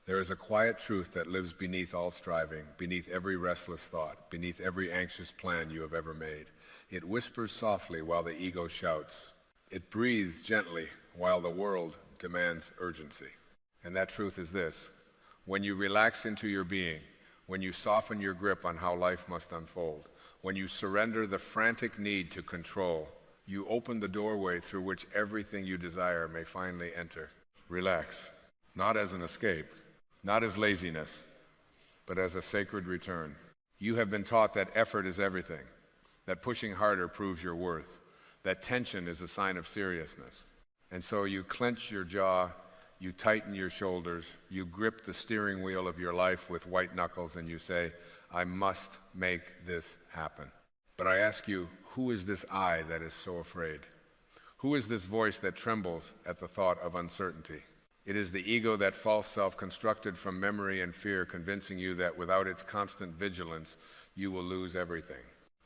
There is a quiet truth that lives beneath all striving, beneath every restless thought, beneath every anxious plan you have ever made. It whispers softly while the ego shouts. It breathes gently while the world demands urgency. And that truth is this: when you relax into your being, when you soften your grip on how life must unfold, when you surrender the frantic need to control, you open the doorway through which everything you desire may finally enter. Relax, not as an escape, not as laziness, but as a sacred return. You have been taught that effort is everything, that pushing harder proves your worth, that tension is a sign of seriousness. And so you clench your jaw, you tighten your shoulders, you grip the steering wheel of your life with white knuckles, and you say, I must make this happen. But I ask you, who is this I that is so afraid? Who is this voice that trembles at the thought of uncertainty? It is the ego, that false self constructed from memory and fear, convincing you that without its constant vigilance, you will lose everything.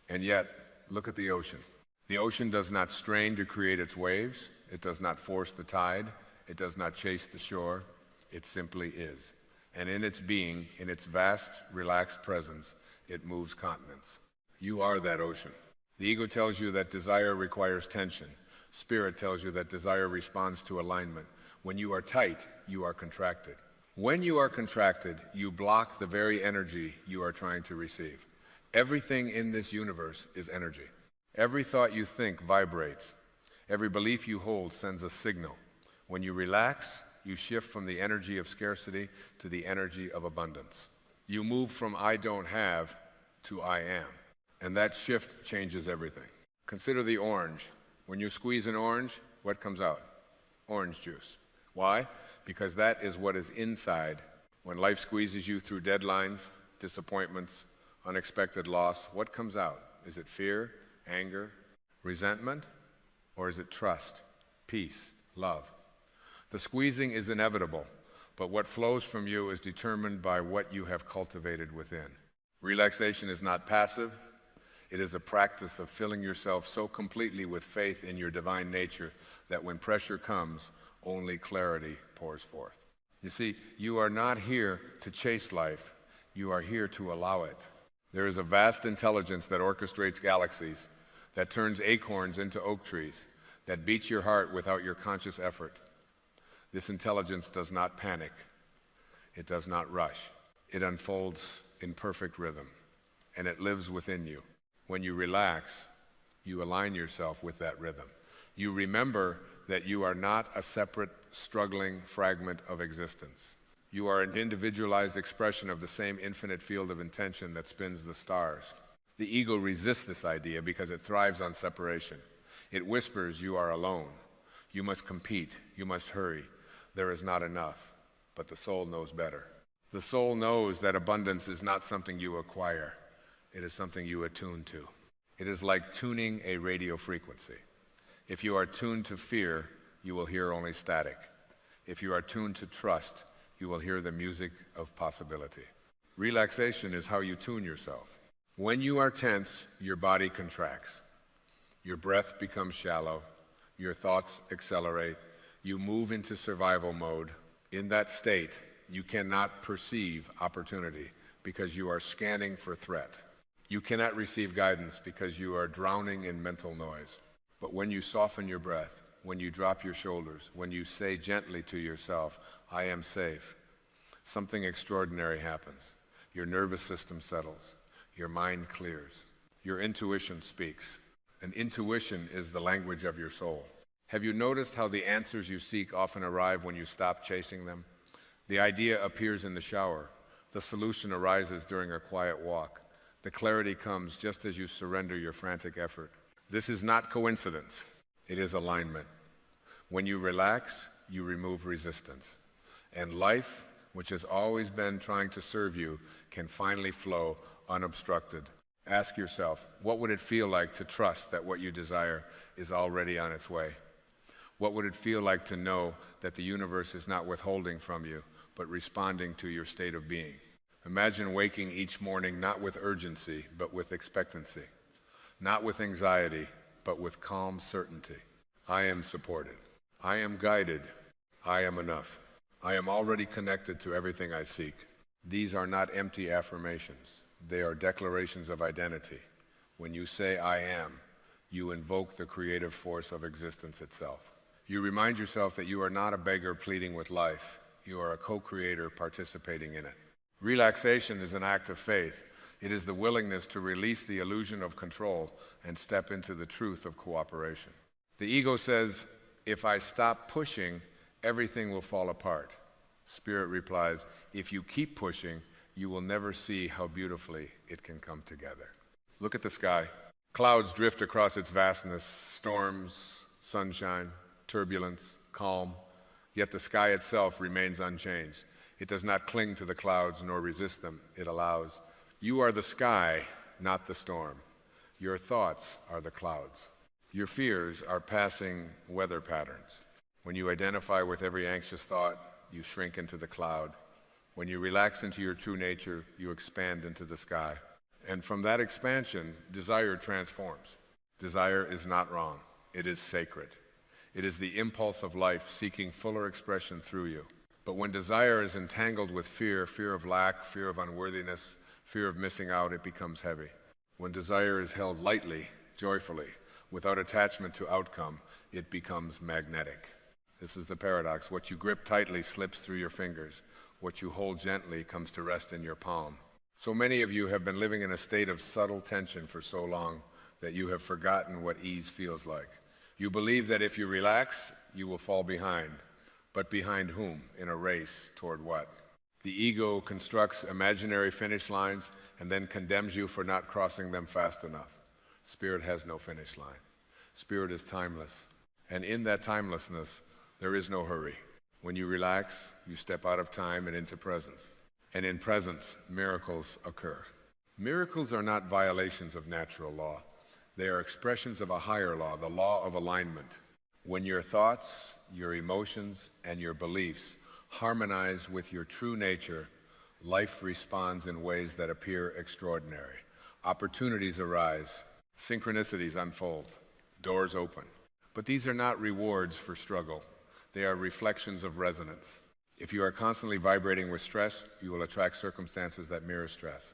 And yet, look at the ocean. The ocean does not strain to create its waves. It does not force the tide. It does not chase the shore. It simply is. And in its being, in its vast, relaxed presence, it moves continents. You are that ocean. The ego tells you that desire requires tension. Spirit tells you that desire responds to alignment. When you are tight, you are contracted. When you are contracted, you block the very energy you are trying to receive. Everything in this universe is energy. Every thought you think vibrates. Every belief you hold sends a signal. When you relax, you shift from the energy of scarcity to the energy of abundance. You move from I don't have to I am. And that shift changes everything. Consider the orange. When you squeeze an orange, what comes out? Orange juice. Why? Because that is what is inside. When life squeezes you through deadlines, disappointments, unexpected loss, what comes out? Is it fear, anger, resentment, or is it trust, peace, love? The squeezing is inevitable, but what flows from you is determined by what you have cultivated within. Relaxation is not passive. It is a practice of filling yourself so completely with faith in your divine nature that when pressure comes, only clarity pours forth. You see, you are not here to chase life. You are here to allow it. There is a vast intelligence that orchestrates galaxies, that turns acorns into oak trees, that beats your heart without your conscious effort. This intelligence does not panic. It does not rush. It unfolds in perfect rhythm, and it lives within you. When you relax, you align yourself with that rhythm. You remember that you are not a separate, struggling fragment of existence. You are an individualized expression of the same infinite field of intention that spins the stars. The ego resists this idea because it thrives on separation. It whispers, you are alone. You must compete. You must hurry. There is not enough. But the soul knows better. The soul knows that abundance is not something you acquire. It is something you attune to. It is like tuning a radio frequency. If you are tuned to fear, you will hear only static. If you are tuned to trust, you will hear the music of possibility. Relaxation is how you tune yourself. When you are tense, your body contracts. Your breath becomes shallow. Your thoughts accelerate. You move into survival mode. In that state, you cannot perceive opportunity because you are scanning for threat. You cannot receive guidance because you are drowning in mental noise. But when you soften your breath, when you drop your shoulders, when you say gently to yourself, I am safe, something extraordinary happens. Your nervous system settles. Your mind clears. Your intuition speaks. And intuition is the language of your soul. Have you noticed how the answers you seek often arrive when you stop chasing them? The idea appears in the shower. The solution arises during a quiet walk. The clarity comes just as you surrender your frantic effort. This is not coincidence. It is alignment. When you relax, you remove resistance. And life, which has always been trying to serve you, can finally flow unobstructed. Ask yourself, what would it feel like to trust that what you desire is already on its way? What would it feel like to know that the universe is not withholding from you, but responding to your state of being? Imagine waking each morning not with urgency, but with expectancy. Not with anxiety, but with calm certainty. I am supported. I am guided. I am enough. I am already connected to everything I seek. These are not empty affirmations. They are declarations of identity. When you say I am, you invoke the creative force of existence itself. You remind yourself that you are not a beggar pleading with life. You are a co-creator participating in it. Relaxation is an act of faith. It is the willingness to release the illusion of control and step into the truth of cooperation. The ego says, if I stop pushing, everything will fall apart. Spirit replies, if you keep pushing, you will never see how beautifully it can come together. Look at the sky. Clouds drift across its vastness, storms, sunshine, turbulence, calm, yet the sky itself remains unchanged. It does not cling to the clouds nor resist them. It allows. You are the sky, not the storm. Your thoughts are the clouds. Your fears are passing weather patterns. When you identify with every anxious thought, you shrink into the cloud. When you relax into your true nature, you expand into the sky. And from that expansion, desire transforms. Desire is not wrong. It is sacred. It is the impulse of life seeking fuller expression through you. But when desire is entangled with fear, fear of lack, fear of unworthiness, fear of missing out, it becomes heavy. When desire is held lightly, joyfully, without attachment to outcome, it becomes magnetic. This is the paradox. What you grip tightly slips through your fingers. What you hold gently comes to rest in your palm. So many of you have been living in a state of subtle tension for so long that you have forgotten what ease feels like. You believe that if you relax, you will fall behind. But behind whom? In a race toward what? The ego constructs imaginary finish lines and then condemns you for not crossing them fast enough. Spirit has no finish line. Spirit is timeless. And in that timelessness, there is no hurry. When you relax, you step out of time and into presence. And in presence, miracles occur. Miracles are not violations of natural law. They are expressions of a higher law, the law of alignment. When your thoughts, your emotions, and your beliefs harmonize with your true nature, life responds in ways that appear extraordinary. Opportunities arise, synchronicities unfold, doors open. But these are not rewards for struggle. They are reflections of resonance. If you are constantly vibrating with stress, you will attract circumstances that mirror stress.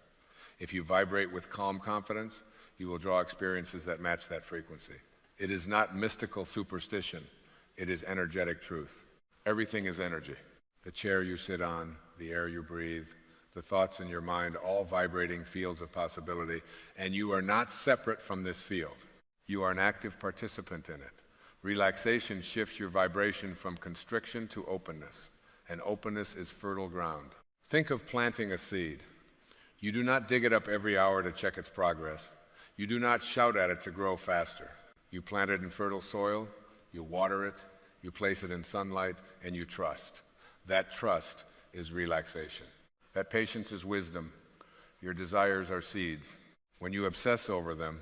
If you vibrate with calm confidence, you will draw experiences that match that frequency. It is not mystical superstition. It is energetic truth. Everything is energy. The chair you sit on, the air you breathe, the thoughts in your mind, all vibrating fields of possibility, and you are not separate from this field. You are an active participant in it. Relaxation shifts your vibration from constriction to openness, and openness is fertile ground. Think of planting a seed. You do not dig it up every hour to check its progress. You do not shout at it to grow faster. You plant it in fertile soil, you water it, you place it in sunlight, and you trust. That trust is relaxation. That patience is wisdom. Your desires are seeds. When you obsess over them,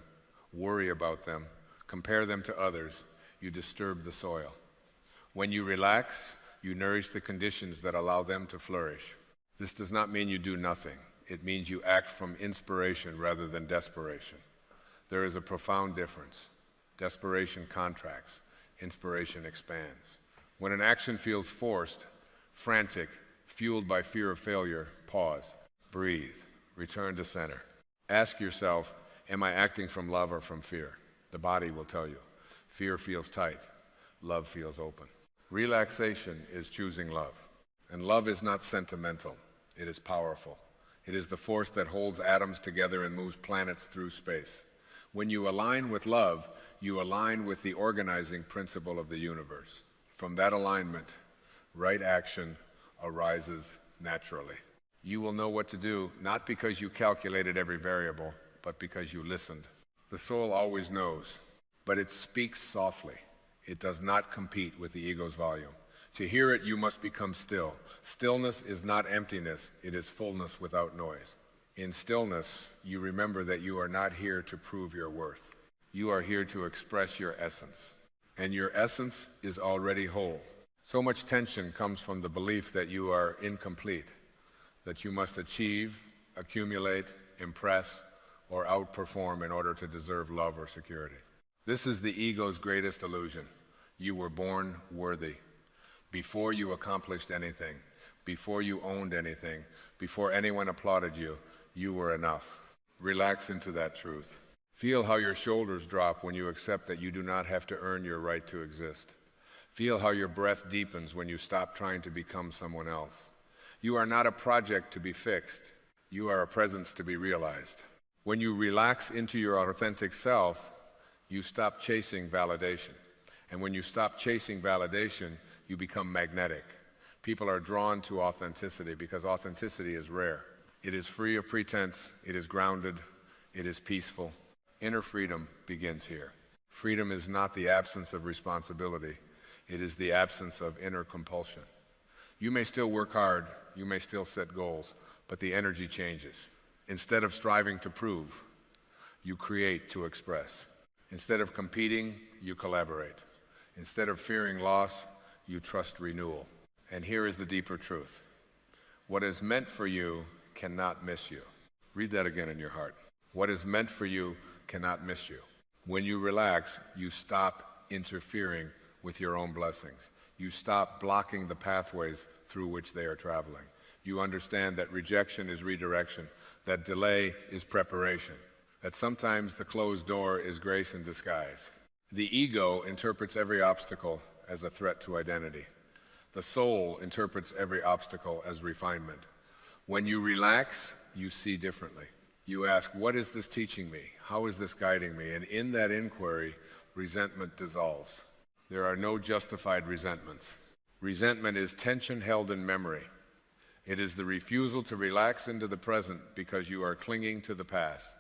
worry about them, compare them to others, you disturb the soil. When you relax, you nourish the conditions that allow them to flourish. This does not mean you do nothing. It means you act from inspiration rather than desperation. There is a profound difference. Desperation contracts. Inspiration expands. When an action feels forced, frantic, fueled by fear of failure, pause, breathe, return to center. Ask yourself, am I acting from love or from fear? The body will tell you. Fear feels tight. Love feels open. Relaxation is choosing love. And love is not sentimental. It is powerful. It is the force that holds atoms together and moves planets through space. When you align with love, you align with the organizing principle of the universe. From that alignment, right action arises naturally. You will know what to do, not because you calculated every variable, but because you listened. The soul always knows, but it speaks softly. It does not compete with the ego's volume. To hear it, you must become still. Stillness is not emptiness, it is fullness without noise. In stillness, you remember that you are not here to prove your worth. You are here to express your essence. And your essence is already whole. So much tension comes from the belief that you are incomplete, that you must achieve, accumulate, impress, or outperform in order to deserve love or security. This is the ego's greatest illusion. You were born worthy. Before you accomplished anything, before you owned anything, before anyone applauded you, you were enough. Relax into that truth. Feel how your shoulders drop when you accept that you do not have to earn your right to exist. Feel how your breath deepens when you stop trying to become someone else. You are not a project to be fixed. You are a presence to be realized. When you relax into your authentic self, you stop chasing validation. And when you stop chasing validation, you become magnetic. People are drawn to authenticity because authenticity is rare. It is free of pretense, it is grounded, it is peaceful. Inner freedom begins here. Freedom is not the absence of responsibility, it is the absence of inner compulsion. You may still work hard, you may still set goals, but the energy changes. Instead of striving to prove, you create to express. Instead of competing, you collaborate. Instead of fearing loss, you trust renewal. And here is the deeper truth. What is meant for you cannot miss you. Read that again in your heart. What is meant for you cannot miss you. When you relax, you stop interfering with your own blessings. You stop blocking the pathways through which they are traveling. You understand that rejection is redirection, that delay is preparation, that sometimes the closed door is grace in disguise. The ego interprets every obstacle as a threat to identity. The soul interprets every obstacle as refinement. When you relax, you see differently. You ask, what is this teaching me? How is this guiding me? And in that inquiry, resentment dissolves. There are no justified resentments. Resentment is tension held in memory. It is the refusal to relax into the present because you are clinging to the past.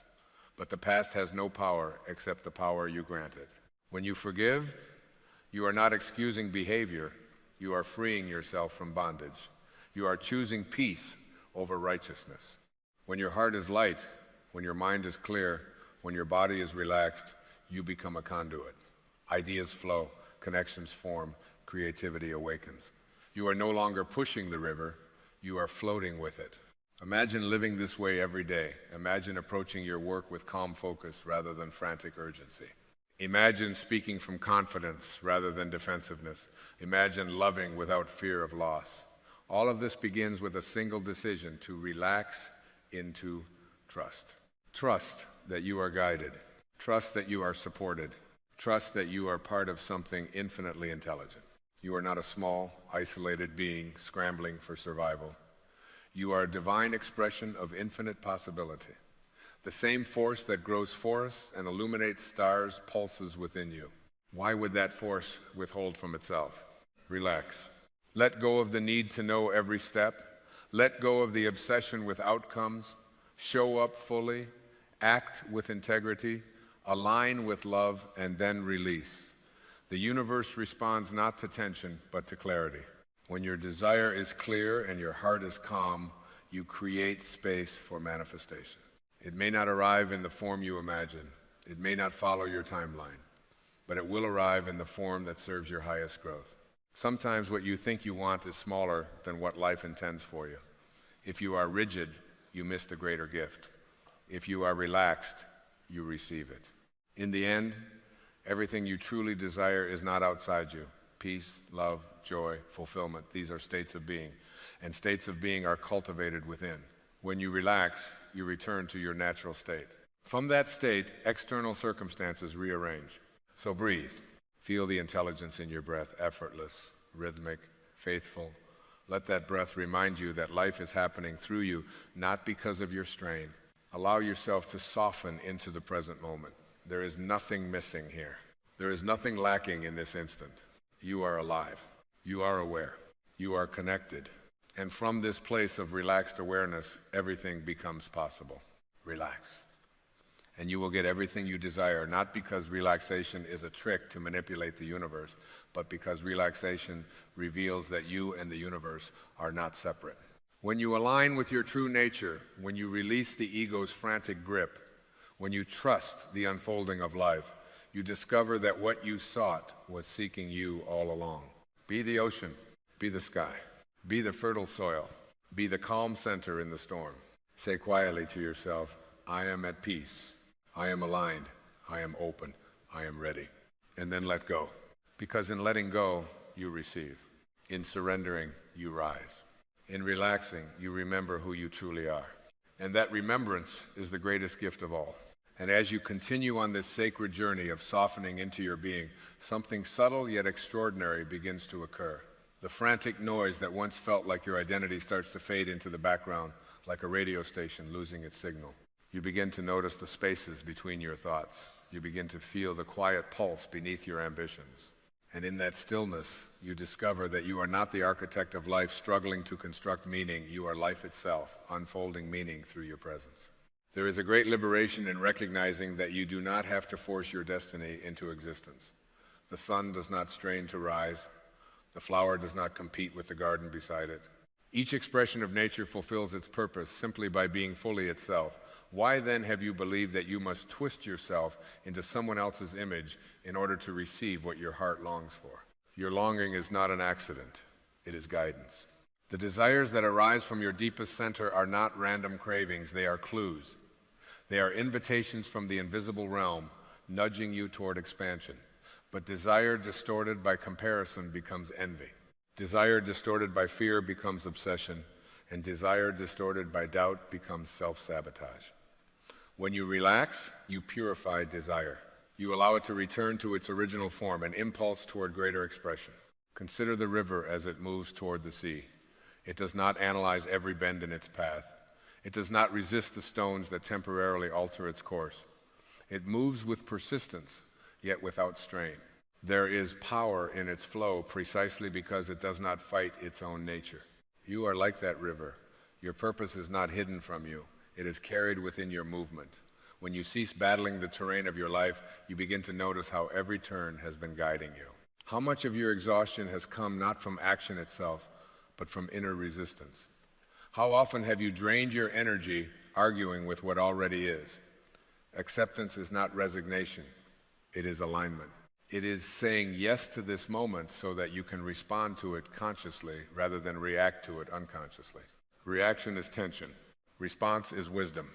But the past has no power except the power you grant it. When you forgive, you are not excusing behavior. You are freeing yourself from bondage. You are choosing peace over righteousness. When your heart is light, when your mind is clear, when your body is relaxed, you become a conduit. Ideas flow, connections form, creativity awakens. You are no longer pushing the river, you are floating with it. Imagine living this way every day. Imagine approaching your work with calm focus rather than frantic urgency. Imagine speaking from confidence rather than defensiveness. Imagine loving without fear of loss. All of this begins with a single decision to relax into trust. Trust that you are guided. Trust that you are supported. Trust that you are part of something infinitely intelligent. You are not a small, isolated being scrambling for survival. You are a divine expression of infinite possibility. The same force that grows forests and illuminates stars pulses within you. Why would that force withhold from itself? Relax. Let go of the need to know every step. Let go of the obsession with outcomes. Show up fully. Act with integrity. Align with love, and then release. The universe responds not to tension, but to clarity. When your desire is clear and your heart is calm, you create space for manifestation. It may not arrive in the form you imagine. It may not follow your timeline, but it will arrive in the form that serves your highest growth. Sometimes what you think you want is smaller than what life intends for you. If you are rigid, you miss the greater gift. If you are relaxed, you receive it. In the end, everything you truly desire is not outside you. Peace, love, joy, fulfillment, these are states of being. And states of being are cultivated within. When you relax, you return to your natural state. From that state, external circumstances rearrange. So breathe. Feel the intelligence in your breath, effortless, rhythmic, faithful. Let that breath remind you that life is happening through you, not because of your strain. Allow yourself to soften into the present moment. There is nothing missing here. There is nothing lacking in this instant. You are alive. You are aware. You are connected. And from this place of relaxed awareness, everything becomes possible. Relax. And you will get everything you desire, not because relaxation is a trick to manipulate the universe, but because relaxation reveals that you and the universe are not separate. When you align with your true nature, when you release the ego's frantic grip, when you trust the unfolding of life, you discover that what you sought was seeking you all along. Be the ocean, be the sky, be the fertile soil, be the calm center in the storm. Say quietly to yourself, I am at peace, I am aligned, I am open, I am ready. And then let go. Because in letting go, you receive. In surrendering, you rise. In relaxing, you remember who you truly are. And that remembrance is the greatest gift of all. And as you continue on this sacred journey of softening into your being, something subtle yet extraordinary begins to occur. The frantic noise that once felt like your identity starts to fade into the background, like a radio station losing its signal. You begin to notice the spaces between your thoughts. You begin to feel the quiet pulse beneath your ambitions. And in that stillness, you discover that you are not the architect of life struggling to construct meaning. You are life itself, unfolding meaning through your presence. There is a great liberation in recognizing that you do not have to force your destiny into existence. The sun does not strain to rise. The flower does not compete with the garden beside it. Each expression of nature fulfills its purpose simply by being fully itself. Why then have you believed that you must twist yourself into someone else's image in order to receive what your heart longs for? Your longing is not an accident. It is guidance. The desires that arise from your deepest center are not random cravings. They are clues. They are invitations from the invisible realm, nudging you toward expansion. But desire distorted by comparison becomes envy. Desire distorted by fear becomes obsession, and desire distorted by doubt becomes self-sabotage. When you relax, you purify desire. You allow it to return to its original form, an impulse toward greater expression. Consider the river as it moves toward the sea. It does not analyze every bend in its path. It does not resist the stones that temporarily alter its course. It moves with persistence, yet without strain. There is power in its flow precisely because it does not fight its own nature. You are like that river. Your purpose is not hidden from you. It is carried within your movement. When you cease battling the terrain of your life, you begin to notice how every turn has been guiding you. How much of your exhaustion has come not from action itself, but from inner resistance? How often have you drained your energy arguing with what already is? Acceptance is not resignation. It is alignment. It is saying yes to this moment so that you can respond to it consciously rather than react to it unconsciously. Reaction is tension. Response is wisdom.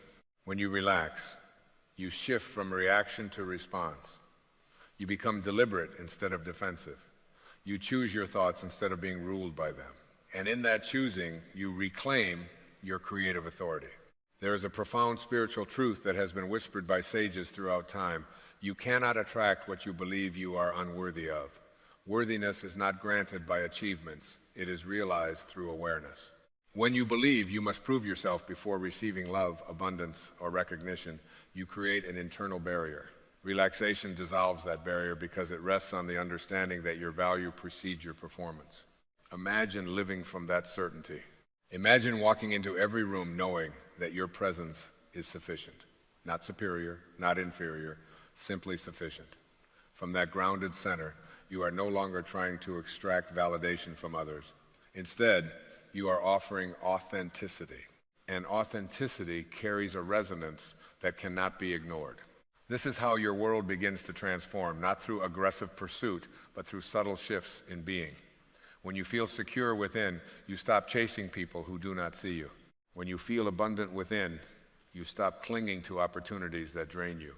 When you relax, you shift from reaction to response. You become deliberate instead of defensive. You choose your thoughts instead of being ruled by them. And in that choosing, you reclaim your creative authority. There is a profound spiritual truth that has been whispered by sages throughout time. You cannot attract what you believe you are unworthy of. Worthiness is not granted by achievements. It is realized through awareness. When you believe you must prove yourself before receiving love, abundance, or recognition, you create an internal barrier. Relaxation dissolves that barrier because it rests on the understanding that your value precedes your performance. Imagine living from that certainty. Imagine walking into every room knowing that your presence is sufficient. Not superior, not inferior, simply sufficient. From that grounded center, you are no longer trying to extract validation from others. Instead, you are offering authenticity. And authenticity carries a resonance that cannot be ignored. This is how your world begins to transform, not through aggressive pursuit, but through subtle shifts in being. When you feel secure within, you stop chasing people who do not see you. When you feel abundant within, you stop clinging to opportunities that drain you.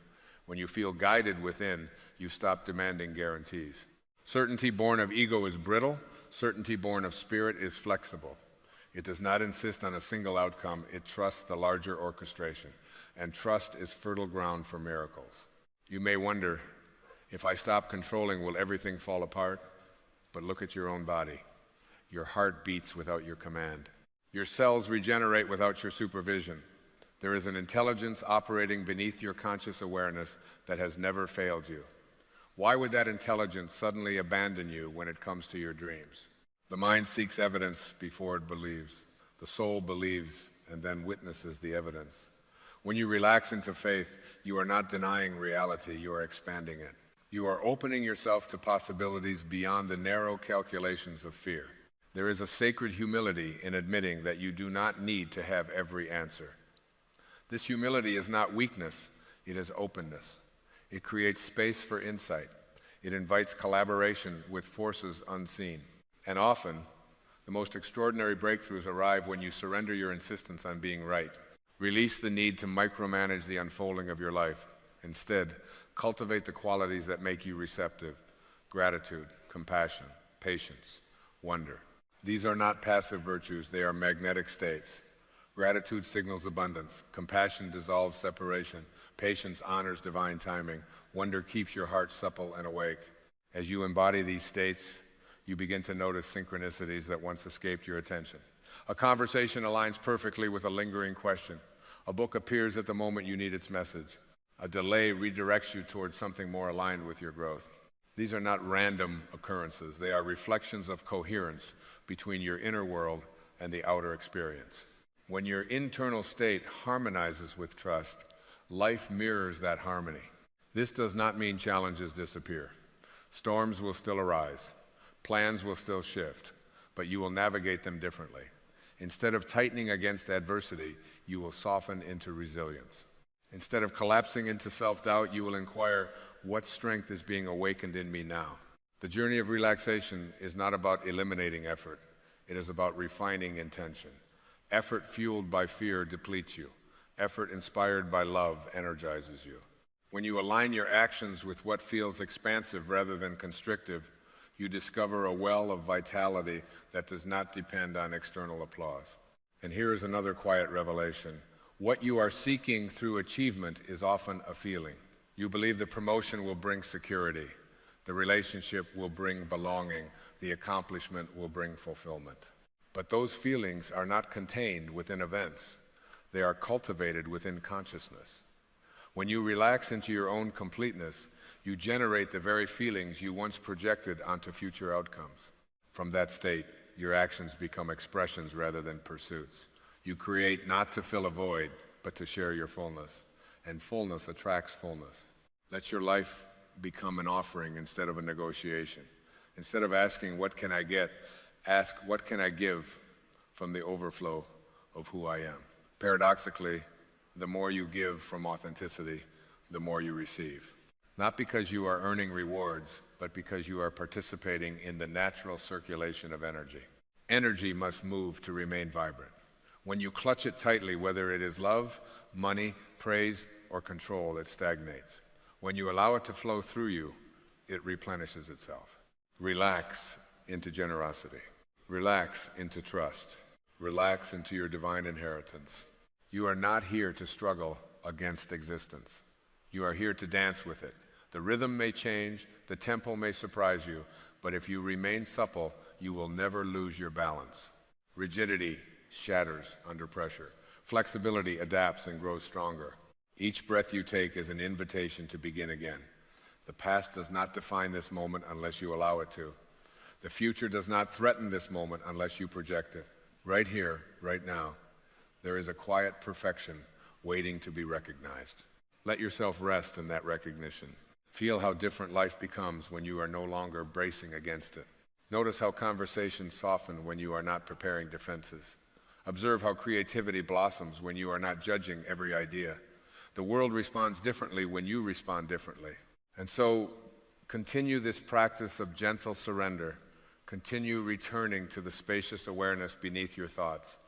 When you feel guided within, you stop demanding guarantees. Certainty born of ego is brittle. Certainty born of spirit is flexible. It does not insist on a single outcome. It trusts the larger orchestration. And trust is fertile ground for miracles. You may wonder, if I stop controlling, will everything fall apart? But look at your own body. Your heart beats without your command. Your cells regenerate without your supervision. There is an intelligence operating beneath your conscious awareness that has never failed you. Why would that intelligence suddenly abandon you when it comes to your dreams? The mind seeks evidence before it believes. The soul believes and then witnesses the evidence. When you relax into faith, you are not denying reality, you are expanding it. You are opening yourself to possibilities beyond the narrow calculations of fear. There is a sacred humility in admitting that you do not need to have every answer. This humility is not weakness, it is openness. It creates space for insight. It invites collaboration with forces unseen. And often, the most extraordinary breakthroughs arrive when you surrender your insistence on being right. Release the need to micromanage the unfolding of your life. Instead, cultivate the qualities that make you receptive: gratitude, compassion, patience, wonder. These are not passive virtues, they are magnetic states. Gratitude signals abundance. Compassion dissolves separation. Patience honors divine timing. Wonder keeps your heart supple and awake. As you embody these states, you begin to notice synchronicities that once escaped your attention. A conversation aligns perfectly with a lingering question. A book appears at the moment you need its message. A delay redirects you towards something more aligned with your growth. These are not random occurrences. They are reflections of coherence between your inner world and the outer experience. When your internal state harmonizes with trust, life mirrors that harmony. This does not mean challenges disappear. Storms will still arise. Plans will still shift, but you will navigate them differently. Instead of tightening against adversity, you will soften into resilience. Instead of collapsing into self-doubt, you will inquire, what strength is being awakened in me now? The journey of relaxation is not about eliminating effort. It is about refining intention. Effort fueled by fear depletes you. Effort inspired by love energizes you. When you align your actions with what feels expansive rather than constrictive, you discover a well of vitality that does not depend on external applause. And here is another quiet revelation. What you are seeking through achievement is often a feeling. You believe the promotion will bring security. The relationship will bring belonging. The accomplishment will bring fulfillment. But those feelings are not contained within events. They are cultivated within consciousness. When you relax into your own completeness, you generate the very feelings you once projected onto future outcomes. From that state, your actions become expressions rather than pursuits. You create not to fill a void, but to share your fullness. And fullness attracts fullness. Let your life become an offering instead of a negotiation. Instead of asking, what can I get? Ask, what can I give from the overflow of who I am? Paradoxically, the more you give from authenticity, the more you receive. Not because you are earning rewards, but because you are participating in the natural circulation of energy. Energy must move to remain vibrant. When you clutch it tightly, whether it is love, money, praise, or control, it stagnates. When you allow it to flow through you, it replenishes itself. Relax into generosity. Relax into trust. Relax into your divine inheritance. You are not here to struggle against existence. You are here to dance with it. The rhythm may change, the tempo may surprise you, but if you remain supple, you will never lose your balance. Rigidity shatters under pressure. Flexibility adapts and grows stronger. Each breath you take is an invitation to begin again. The past does not define this moment unless you allow it to. The future does not threaten this moment unless you project it. Right here, right now, there is a quiet perfection waiting to be recognized. Let yourself rest in that recognition. Feel how different life becomes when you are no longer bracing against it. Notice how conversations soften when you are not preparing defenses. Observe how creativity blossoms when you are not judging every idea. The world responds differently when you respond differently. And so, continue this practice of gentle surrender. Continue returning to the spacious awareness beneath your thoughts.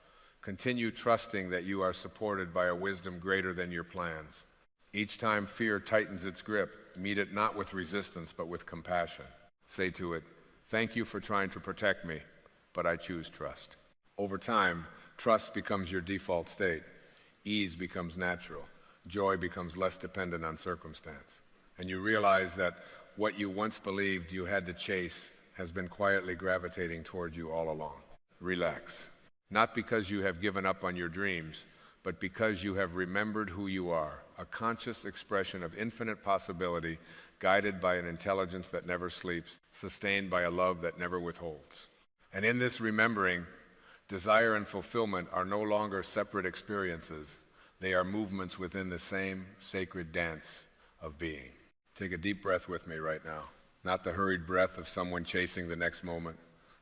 Continue trusting that you are supported by a wisdom greater than your plans. Each time fear tightens its grip, meet it not with resistance, but with compassion. Say to it, thank you for trying to protect me, but I choose trust. Over time, trust becomes your default state. Ease becomes natural. Joy becomes less dependent on circumstance. And you realize that what you once believed you had to chase has been quietly gravitating toward you all along. Relax. Not because you have given up on your dreams, but because you have remembered who you are, a conscious expression of infinite possibility, guided by an intelligence that never sleeps, sustained by a love that never withholds. And in this remembering, desire and fulfillment are no longer separate experiences. They are movements within the same sacred dance of being. Take a deep breath with me right now. Not the hurried breath of someone chasing the next moment,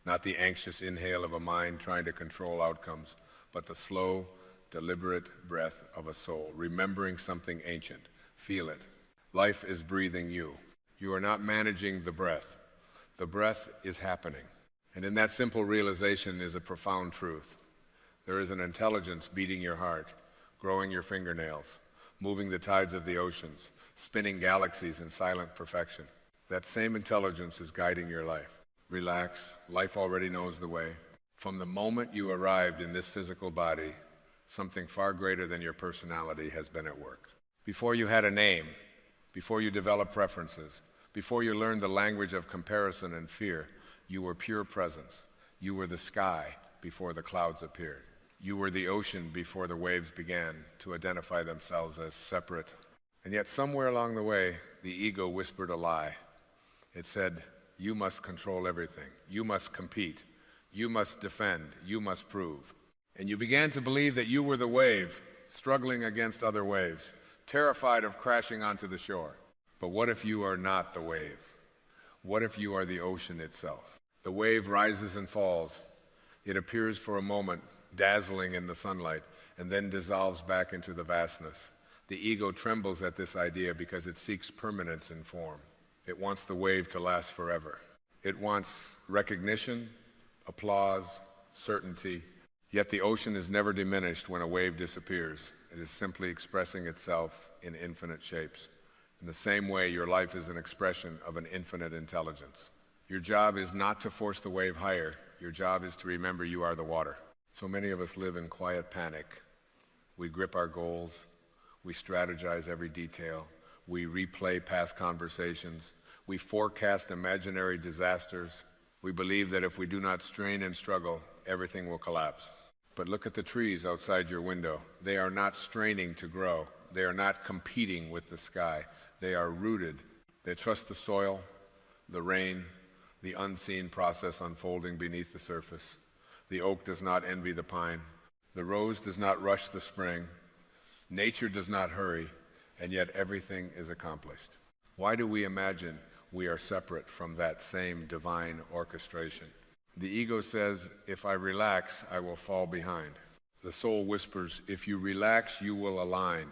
not the anxious inhale of a mind trying to control outcomes, but the slow, deliberate breath of a soul, remembering something ancient. Feel it. Life is breathing you. You are not managing the breath. The breath is happening. And in that simple realization is a profound truth. There is an intelligence beating your heart, growing your fingernails, moving the tides of the oceans, spinning galaxies in silent perfection. That same intelligence is guiding your life. Relax. Life already knows the way. From the moment you arrived in this physical body, something far greater than your personality has been at work. Before you had a name, before you developed preferences, before you learned the language of comparison and fear, you were pure presence. You were the sky before the clouds appeared. You were the ocean before the waves began to identify themselves as separate. And yet somewhere along the way, the ego whispered a lie. It said, you must control everything. You must compete. You must defend. You must prove. And you began to believe that you were the wave, struggling against other waves, terrified of crashing onto the shore. But what if you are not the wave? What if you are the ocean itself? The wave rises and falls. It appears for a moment, dazzling in the sunlight, and then dissolves back into the vastness. The ego trembles at this idea because it seeks permanence in form. It wants the wave to last forever. It wants recognition, applause, certainty. Yet the ocean is never diminished when a wave disappears. It is simply expressing itself in infinite shapes. In the same way, your life is an expression of an infinite intelligence. Your job is not to force the wave higher. Your job is to remember you are the water. So many of us live in quiet panic. We grip our goals. We strategize every detail. We replay past conversations. We forecast imaginary disasters. We believe that if we do not strain and struggle, everything will collapse. But look at the trees outside your window. They are not straining to grow. They are not competing with the sky. They are rooted. They trust the soil, the rain, the unseen process unfolding beneath the surface. The oak does not envy the pine. The rose does not rush the spring. Nature does not hurry, and yet everything is accomplished. Why do we imagine we are separate from that same divine orchestration? The ego says, if I relax, I will fall behind. The soul whispers, if you relax, you will align.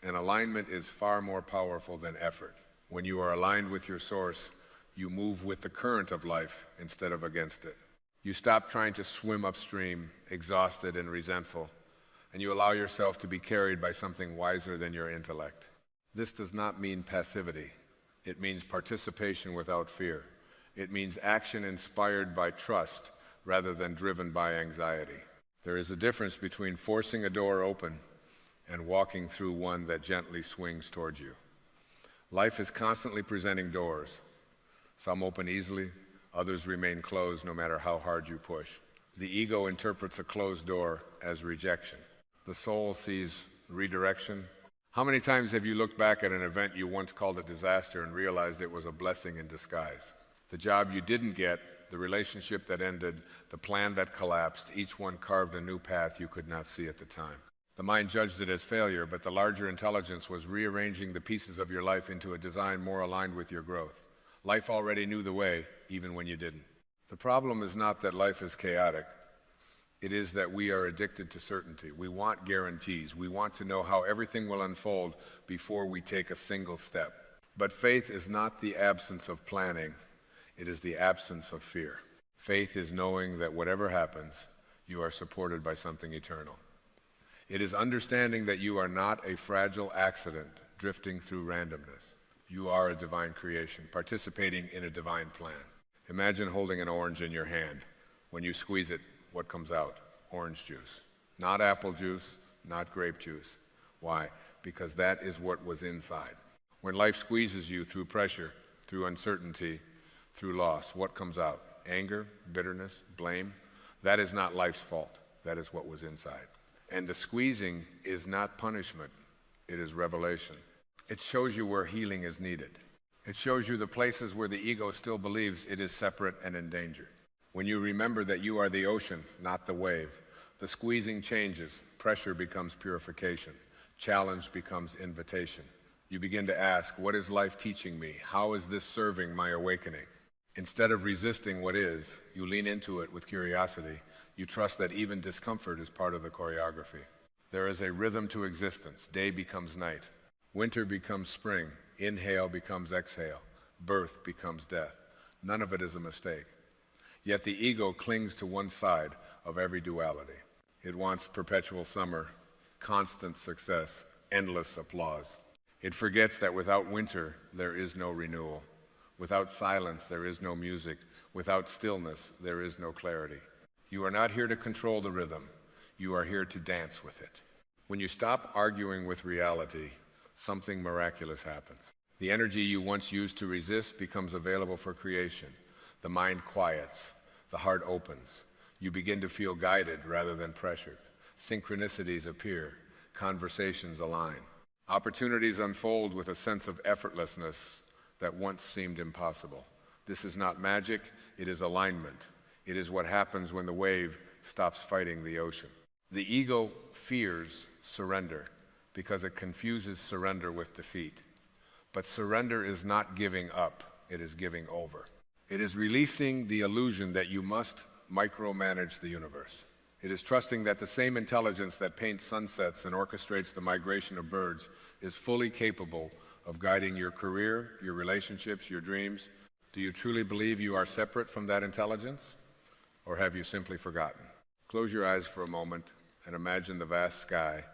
And alignment is far more powerful than effort. When you are aligned with your source, you move with the current of life instead of against it. You stop trying to swim upstream, exhausted and resentful, and you allow yourself to be carried by something wiser than your intellect. This does not mean passivity. It means participation without fear. It means action inspired by trust rather than driven by anxiety. There is a difference between forcing a door open and walking through one that gently swings toward you. Life is constantly presenting doors. Some open easily, others remain closed no matter how hard you push. The ego interprets a closed door as rejection. The soul sees redirection. How many times have you looked back at an event you once called a disaster and realized it was a blessing in disguise? The job you didn't get, the relationship that ended, the plan that collapsed, each one carved a new path you could not see at the time. The mind judged it as failure, but the larger intelligence was rearranging the pieces of your life into a design more aligned with your growth. Life already knew the way, even when you didn't. The problem is not that life is chaotic. It is that we are addicted to certainty. We want guarantees. We want to know how everything will unfold before we take a single step. But faith is not the absence of planning. It is the absence of fear. Faith is knowing that whatever happens, you are supported by something eternal. It is understanding that you are not a fragile accident drifting through randomness. You are a divine creation, participating in a divine plan. Imagine holding an orange in your hand. When you squeeze it, what comes out? Orange juice. Not apple juice, not grape juice. Why? Because that is what was inside. When life squeezes you through pressure, through uncertainty, through loss, what comes out? Anger, bitterness, blame? That is not life's fault. That is what was inside. And the squeezing is not punishment. It is revelation. It shows you where healing is needed. It shows you the places where the ego still believes it is separate and in danger. When you remember that you are the ocean, not the wave, the squeezing changes. Pressure becomes purification. Challenge becomes invitation. You begin to ask, what is life teaching me? How is this serving my awakening? Instead of resisting what is, you lean into it with curiosity. You trust that even discomfort is part of the choreography. There is a rhythm to existence. Day becomes night. Winter becomes spring. Inhale becomes exhale. Birth becomes death. None of it is a mistake. Yet the ego clings to one side of every duality. It wants perpetual summer, constant success, endless applause. It forgets that without winter, there is no renewal. Without silence, there is no music. Without stillness, there is no clarity. You are not here to control the rhythm. You are here to dance with it. When you stop arguing with reality, something miraculous happens. The energy you once used to resist becomes available for creation. The mind quiets. The heart opens. You begin to feel guided rather than pressured. Synchronicities appear. Conversations align. Opportunities unfold with a sense of effortlessness that once seemed impossible. This is not magic, it is alignment. It is what happens when the wave stops fighting the ocean. The ego fears surrender because it confuses surrender with defeat. But surrender is not giving up, it is giving over. It is releasing the illusion that you must micromanage the universe. It is trusting that the same intelligence that paints sunsets and orchestrates the migration of birds is fully capable of guiding your career, your relationships, your dreams. Do you truly believe you are separate from that intelligence? Or have you simply forgotten? Close your eyes for a moment and imagine the vast sky.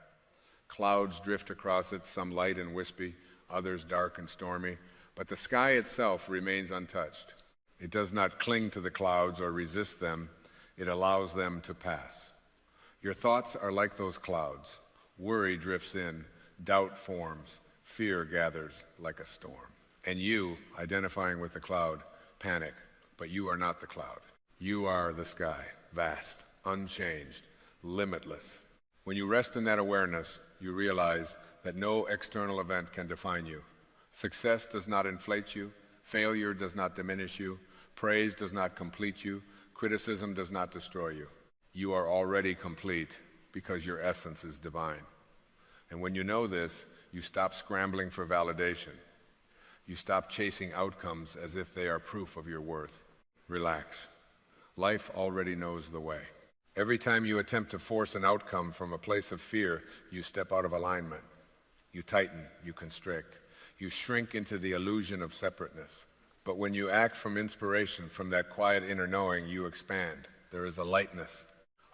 Clouds drift across it, some light and wispy, others dark and stormy, but the sky itself remains untouched. It does not cling to the clouds or resist them. It allows them to pass. Your thoughts are like those clouds. Worry drifts in, doubt forms, fear gathers like a storm. And you, identifying with the cloud, panic, but you are not the cloud. You are the sky, vast, unchanged, limitless. When you rest in that awareness, you realize that no external event can define you. Success does not inflate you. Failure does not diminish you. Praise does not complete you. Criticism does not destroy you. You are already complete because your essence is divine. And when you know this, you stop scrambling for validation. You stop chasing outcomes as if they are proof of your worth. Relax. Life already knows the way. Every time you attempt to force an outcome from a place of fear, you step out of alignment. You tighten, you constrict. You shrink into the illusion of separateness. But when you act from inspiration, from that quiet inner knowing, you expand. There is a lightness,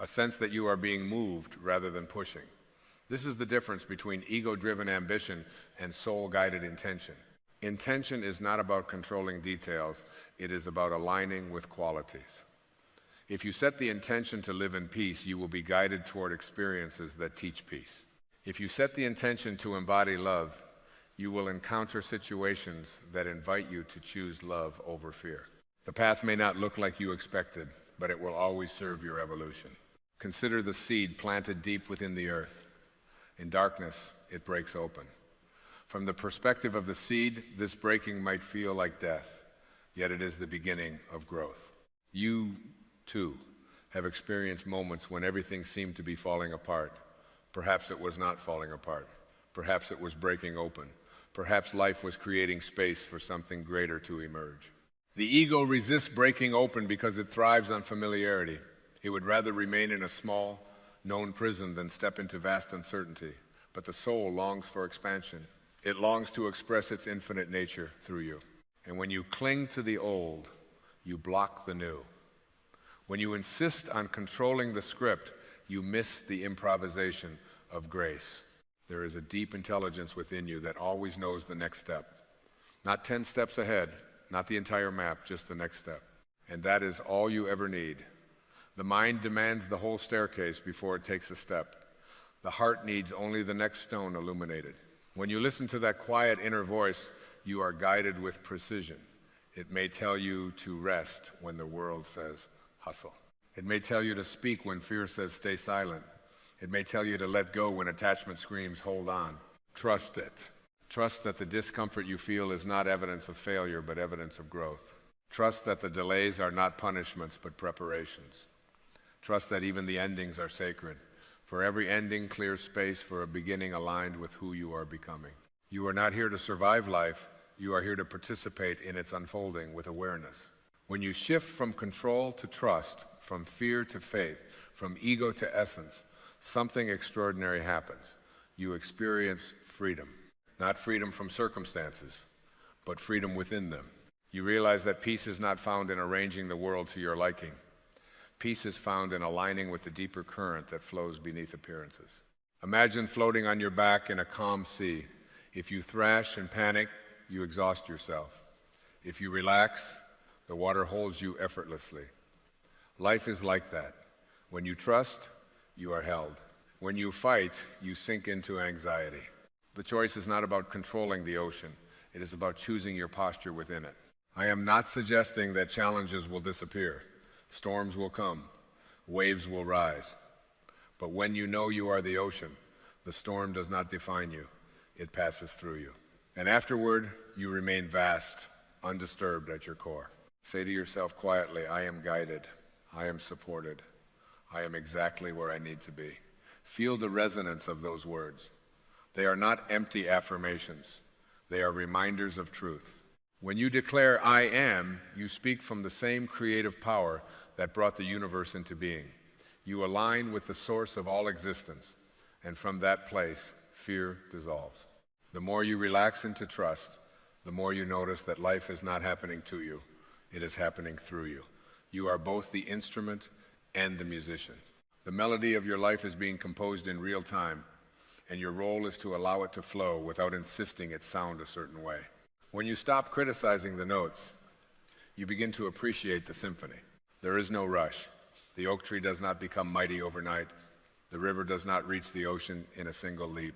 a sense that you are being moved rather than pushing. This is the difference between ego-driven ambition and soul-guided intention. Intention is not about controlling details, it is about aligning with qualities. If you set the intention to live in peace, you will be guided toward experiences that teach peace. If you set the intention to embody love, you will encounter situations that invite you to choose love over fear. The path may not look like you expected, but it will always serve your evolution. Consider the seed planted deep within the earth. In darkness, it breaks open. From the perspective of the seed, this breaking might feel like death, yet it is the beginning of growth. You, too, have experienced moments when everything seemed to be falling apart. Perhaps it was not falling apart. Perhaps it was breaking open. Perhaps life was creating space for something greater to emerge. The ego resists breaking open because it thrives on familiarity. It would rather remain in a small, known prison than step into vast uncertainty. But the soul longs for expansion. It longs to express its infinite nature through you. And when you cling to the old, you block the new. When you insist on controlling the script, you miss the improvisation of grace. There is a deep intelligence within you that always knows the next step. Not 10 steps ahead, not the entire map, just the next step. And that is all you ever need. The mind demands the whole staircase before it takes a step. The heart needs only the next stone illuminated. When you listen to that quiet inner voice, you are guided with precision. It may tell you to rest when the world says hustle. It may tell you to speak when fear says stay silent. It may tell you to let go when attachment screams, hold on. Trust it. Trust that the discomfort you feel is not evidence of failure, but evidence of growth. Trust that the delays are not punishments, but preparations. Trust that even the endings are sacred. For every ending clears space for a beginning aligned with who you are becoming. You are not here to survive life. You are here to participate in its unfolding with awareness. When you shift from control to trust, from fear to faith, from ego to essence, something extraordinary happens. You experience freedom. Not freedom from circumstances, but freedom within them. You realize that peace is not found in arranging the world to your liking. Peace is found in aligning with the deeper current that flows beneath appearances. Imagine floating on your back in a calm sea. If you thrash and panic, you exhaust yourself. If you relax, the water holds you effortlessly. Life is like that. When you trust, you are held. When you fight, you sink into anxiety. The choice is not about controlling the ocean. It is about choosing your posture within it. I am not suggesting that challenges will disappear. Storms will come. Waves will rise. But when you know you are the ocean, the storm does not define you. It passes through you. And afterward, you remain vast, undisturbed at your core. Say to yourself quietly, I am guided. I am supported. I am exactly where I need to be. Feel the resonance of those words. They are not empty affirmations. They are reminders of truth. When you declare I am, you speak from the same creative power that brought the universe into being. You align with the source of all existence, and from that place, fear dissolves. The more you relax into trust, the more you notice that life is not happening to you, it is happening through you. You are both the instrument and the musician. The melody of your life is being composed in real time, and your role is to allow it to flow without insisting it sound a certain way. When you stop criticizing the notes, you begin to appreciate the symphony. There is no rush. The oak tree does not become mighty overnight. The river does not reach the ocean in a single leap.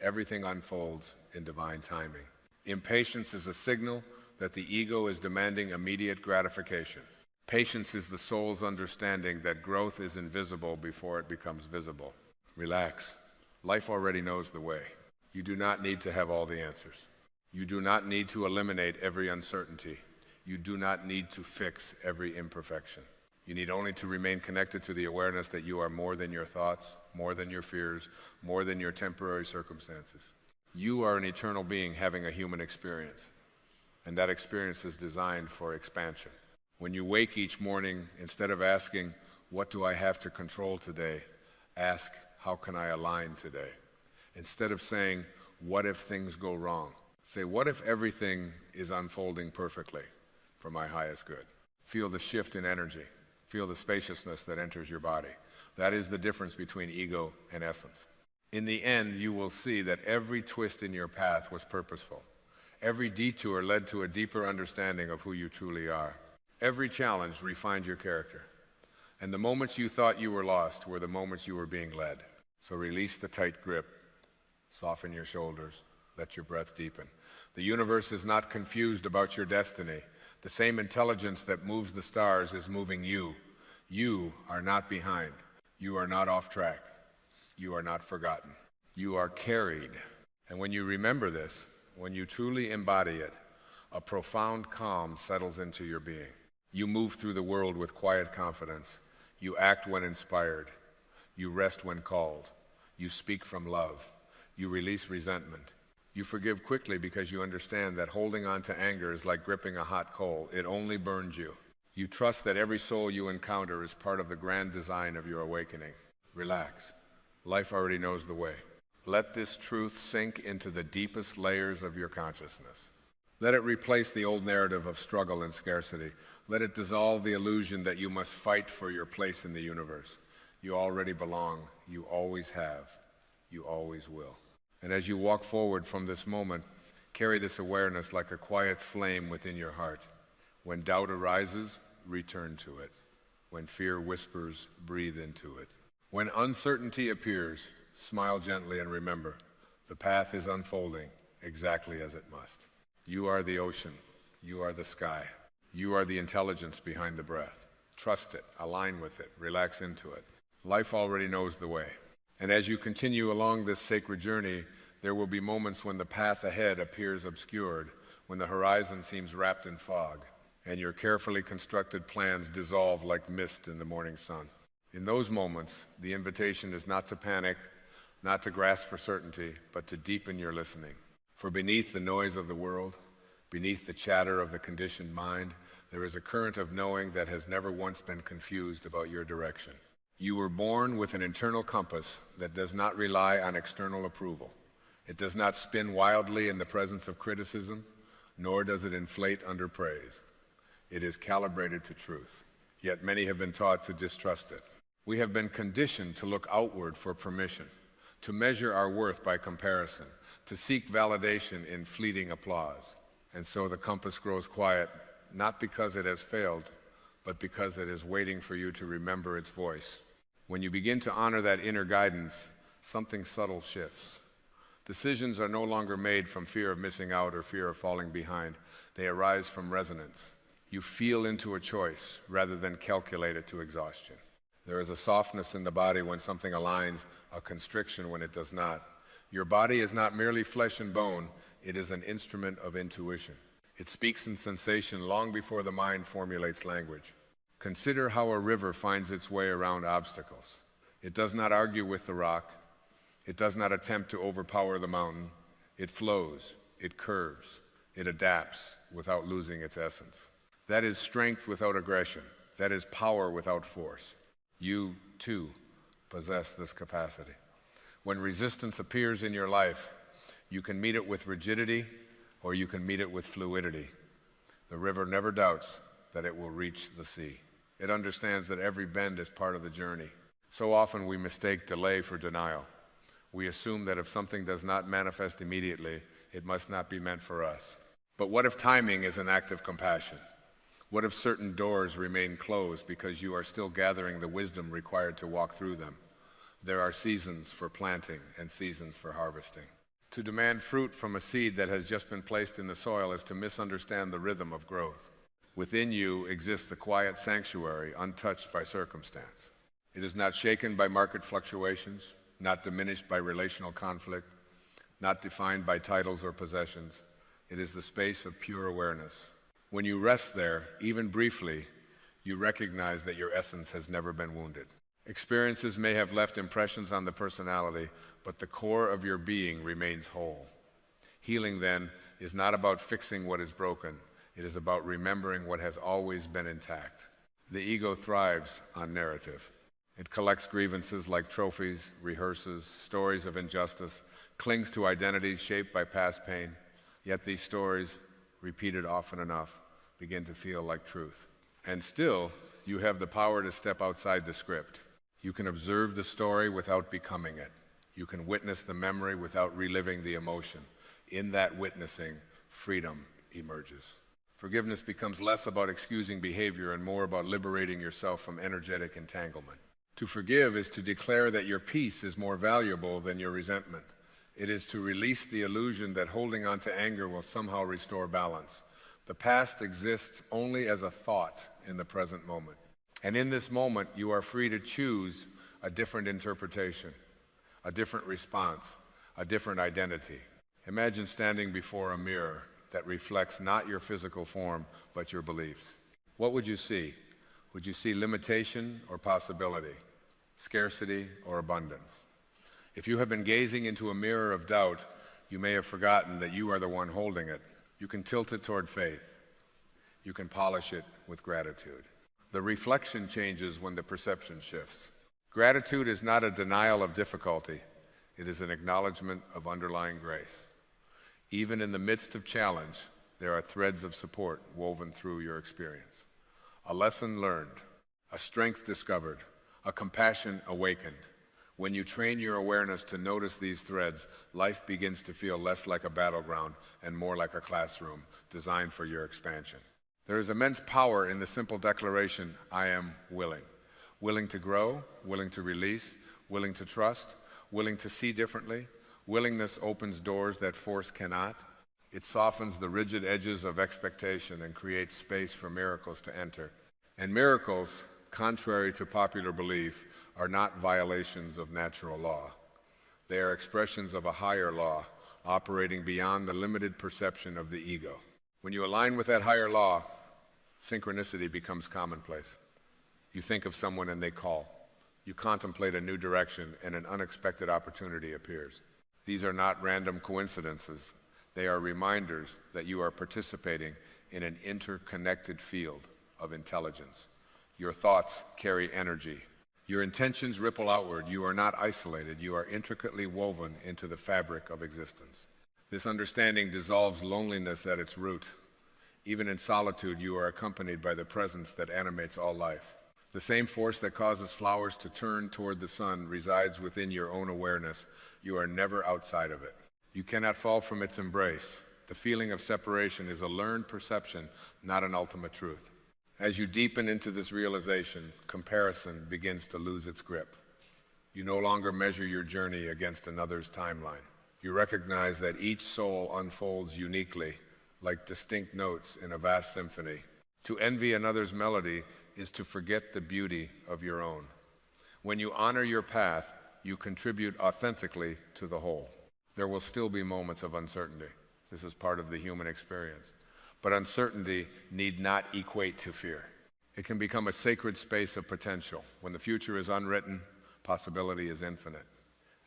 Everything unfolds in divine timing. Impatience is a signal that the ego is demanding immediate gratification. Patience is the soul's understanding that growth is invisible before it becomes visible. Relax. Life already knows the way. You do not need to have all the answers. You do not need to eliminate every uncertainty. You do not need to fix every imperfection. You need only to remain connected to the awareness that you are more than your thoughts, more than your fears, more than your temporary circumstances. You are an eternal being having a human experience, and that experience is designed for expansion. When you wake each morning, instead of asking, what do I have to control today? Ask, how can I align today? Instead of saying, what if things go wrong? Say, what if everything is unfolding perfectly for my highest good? Feel the shift in energy. Feel the spaciousness that enters your body. That is the difference between ego and essence. In the end, you will see that every twist in your path was purposeful. Every detour led to a deeper understanding of who you truly are. Every challenge refined your character. And the moments you thought you were lost were the moments you were being led. So release the tight grip. Soften your shoulders. Let your breath deepen. The universe is not confused about your destiny. The same intelligence that moves the stars is moving you. You are not behind. You are not off track. You are not forgotten. You are carried. And when you remember this, when you truly embody it, a profound calm settles into your being. You move through the world with quiet confidence. You act when inspired. You rest when called. You speak from love. You release resentment. You forgive quickly because you understand that holding on to anger is like gripping a hot coal. It only burns you. You trust that every soul you encounter is part of the grand design of your awakening. Relax. Life already knows the way. Let this truth sink into the deepest layers of your consciousness. Let it replace the old narrative of struggle and scarcity. Let it dissolve the illusion that you must fight for your place in the universe. You already belong. You always have. You always will. And as you walk forward from this moment, carry this awareness like a quiet flame within your heart. When doubt arises, return to it. When fear whispers, breathe into it. When uncertainty appears, smile gently and remember, the path is unfolding exactly as it must. You are the ocean. You are the sky. You are the intelligence behind the breath. Trust it. Align with it. Relax into it. Life already knows the way. And as you continue along this sacred journey, there will be moments when the path ahead appears obscured, when the horizon seems wrapped in fog, and your carefully constructed plans dissolve like mist in the morning sun. In those moments, the invitation is not to panic, not to grasp for certainty, but to deepen your listening. For beneath the noise of the world, beneath the chatter of the conditioned mind, there is a current of knowing that has never once been confused about your direction. You were born with an internal compass that does not rely on external approval. It does not spin wildly in the presence of criticism, nor does it inflate under praise. It is calibrated to truth, yet many have been taught to distrust it. We have been conditioned to look outward for permission, to measure our worth by comparison, to seek validation in fleeting applause. And so the compass grows quiet, not because it has failed, but because it is waiting for you to remember its voice. When you begin to honor that inner guidance, something subtle shifts. Decisions are no longer made from fear of missing out or fear of falling behind. They arise from resonance. You feel into a choice rather than calculate it to exhaustion. There is a softness in the body when something aligns, a constriction when it does not. Your body is not merely flesh and bone, it is an instrument of intuition. It speaks in sensation long before the mind formulates language. Consider how a river finds its way around obstacles. It does not argue with the rock. It does not attempt to overpower the mountain. It flows, it curves, it adapts without losing its essence. That is strength without aggression. That is power without force. You, too, possess this capacity. When resistance appears in your life, you can meet it with rigidity or you can meet it with fluidity. The river never doubts that it will reach the sea. It understands that every bend is part of the journey. So often we mistake delay for denial. We assume that if something does not manifest immediately, it must not be meant for us. But what if timing is an act of compassion? What if certain doors remain closed because you are still gathering the wisdom required to walk through them? There are seasons for planting and seasons for harvesting. To demand fruit from a seed that has just been placed in the soil is to misunderstand the rhythm of growth. Within you exists the quiet sanctuary, untouched by circumstance. It is not shaken by market fluctuations, not diminished by relational conflict, not defined by titles or possessions. It is the space of pure awareness. When you rest there, even briefly, you recognize that your essence has never been wounded. Experiences may have left impressions on the personality, but the core of your being remains whole. Healing, then, is not about fixing what is broken. It is about remembering what has always been intact. The ego thrives on narrative. It collects grievances like trophies, rehearses stories of injustice, clings to identities shaped by past pain. Yet these stories, repeated often enough, begin to feel like truth. And still, you have the power to step outside the script. You can observe the story without becoming it. You can witness the memory without reliving the emotion. In that witnessing, freedom emerges. Forgiveness becomes less about excusing behavior and more about liberating yourself from energetic entanglement. To forgive is to declare that your peace is more valuable than your resentment. It is to release the illusion that holding on to anger will somehow restore balance. The past exists only as a thought in the present moment. And in this moment, you are free to choose a different interpretation, a different response, a different identity. Imagine standing before a mirror that reflects not your physical form, but your beliefs. What would you see? Would you see limitation or possibility, scarcity or abundance? If you have been gazing into a mirror of doubt, you may have forgotten that you are the one holding it. You can tilt it toward faith. You can polish it with gratitude. The reflection changes when the perception shifts. Gratitude is not a denial of difficulty. It is an acknowledgement of underlying grace. Even in the midst of challenge, there are threads of support woven through your experience. A lesson learned, a strength discovered, a compassion awakened. When you train your awareness to notice these threads, life begins to feel less like a battleground and more like a classroom designed for your expansion. There is immense power in the simple declaration, I am willing. Willing to grow, willing to release, willing to trust, willing to see differently. Willingness opens doors that force cannot. It softens the rigid edges of expectation and creates space for miracles to enter. And miracles, contrary to popular belief, are not violations of natural law. They are expressions of a higher law, operating beyond the limited perception of the ego. When you align with that higher law, synchronicity becomes commonplace. You think of someone and they call. You contemplate a new direction and an unexpected opportunity appears. These are not random coincidences. They are reminders that you are participating in an interconnected field of intelligence. Your thoughts carry energy. Your intentions ripple outward. You are not isolated. You are intricately woven into the fabric of existence. This understanding dissolves loneliness at its root. Even in solitude, you are accompanied by the presence that animates all life. The same force that causes flowers to turn toward the sun resides within your own awareness. You are never outside of it. You cannot fall from its embrace. The feeling of separation is a learned perception, not an ultimate truth. As you deepen into this realization, comparison begins to lose its grip. You no longer measure your journey against another's timeline. You recognize that each soul unfolds uniquely, like distinct notes in a vast symphony. To envy another's melody is to forget the beauty of your own. When you honor your path, you contribute authentically to the whole. There will still be moments of uncertainty. This is part of the human experience. But uncertainty need not equate to fear. It can become a sacred space of potential. When the future is unwritten, possibility is infinite.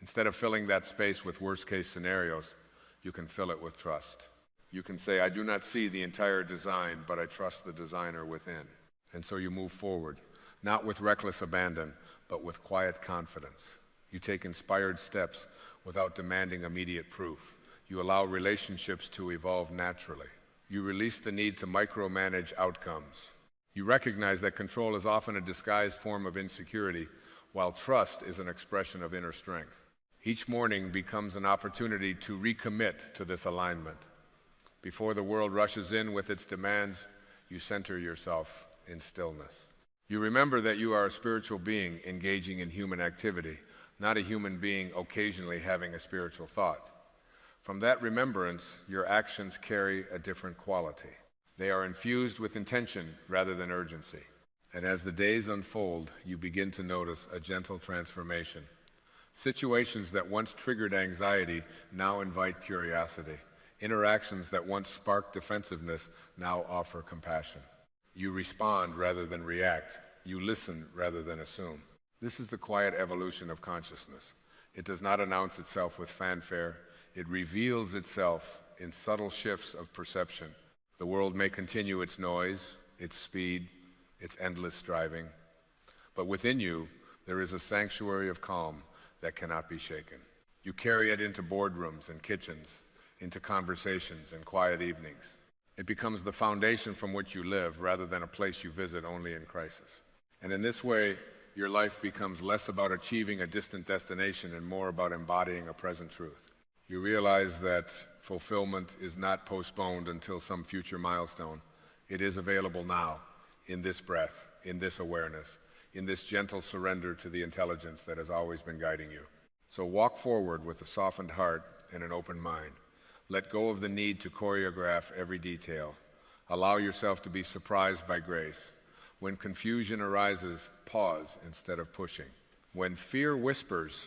Instead of filling that space with worst-case scenarios, you can fill it with trust. You can say, I do not see the entire design, but I trust the designer within. And so you move forward, not with reckless abandon, but with quiet confidence. You take inspired steps without demanding immediate proof. You allow relationships to evolve naturally. You release the need to micromanage outcomes. You recognize that control is often a disguised form of insecurity, while trust is an expression of inner strength. Each morning becomes an opportunity to recommit to this alignment. Before the world rushes in with its demands, you center yourself in stillness. You remember that you are a spiritual being engaging in human activity, not a human being occasionally having a spiritual thought. From that remembrance, your actions carry a different quality. They are infused with intention rather than urgency. And as the days unfold, you begin to notice a gentle transformation. Situations that once triggered anxiety now invite curiosity. Interactions that once sparked defensiveness now offer compassion. You respond rather than react. You listen rather than assume. This is the quiet evolution of consciousness. It does not announce itself with fanfare. It reveals itself in subtle shifts of perception. The world may continue its noise, its speed, its endless striving. But within you, there is a sanctuary of calm that cannot be shaken. You carry it into boardrooms and kitchens, into conversations and quiet evenings. It becomes the foundation from which you live rather than a place you visit only in crisis. And in this way, your life becomes less about achieving a distant destination and more about embodying a present truth. You realize that fulfillment is not postponed until some future milestone. It is available now, in this breath, in this awareness, in this gentle surrender to the intelligence that has always been guiding you. So walk forward with a softened heart and an open mind. Let go of the need to choreograph every detail. Allow yourself to be surprised by grace. When confusion arises, pause instead of pushing. When fear whispers,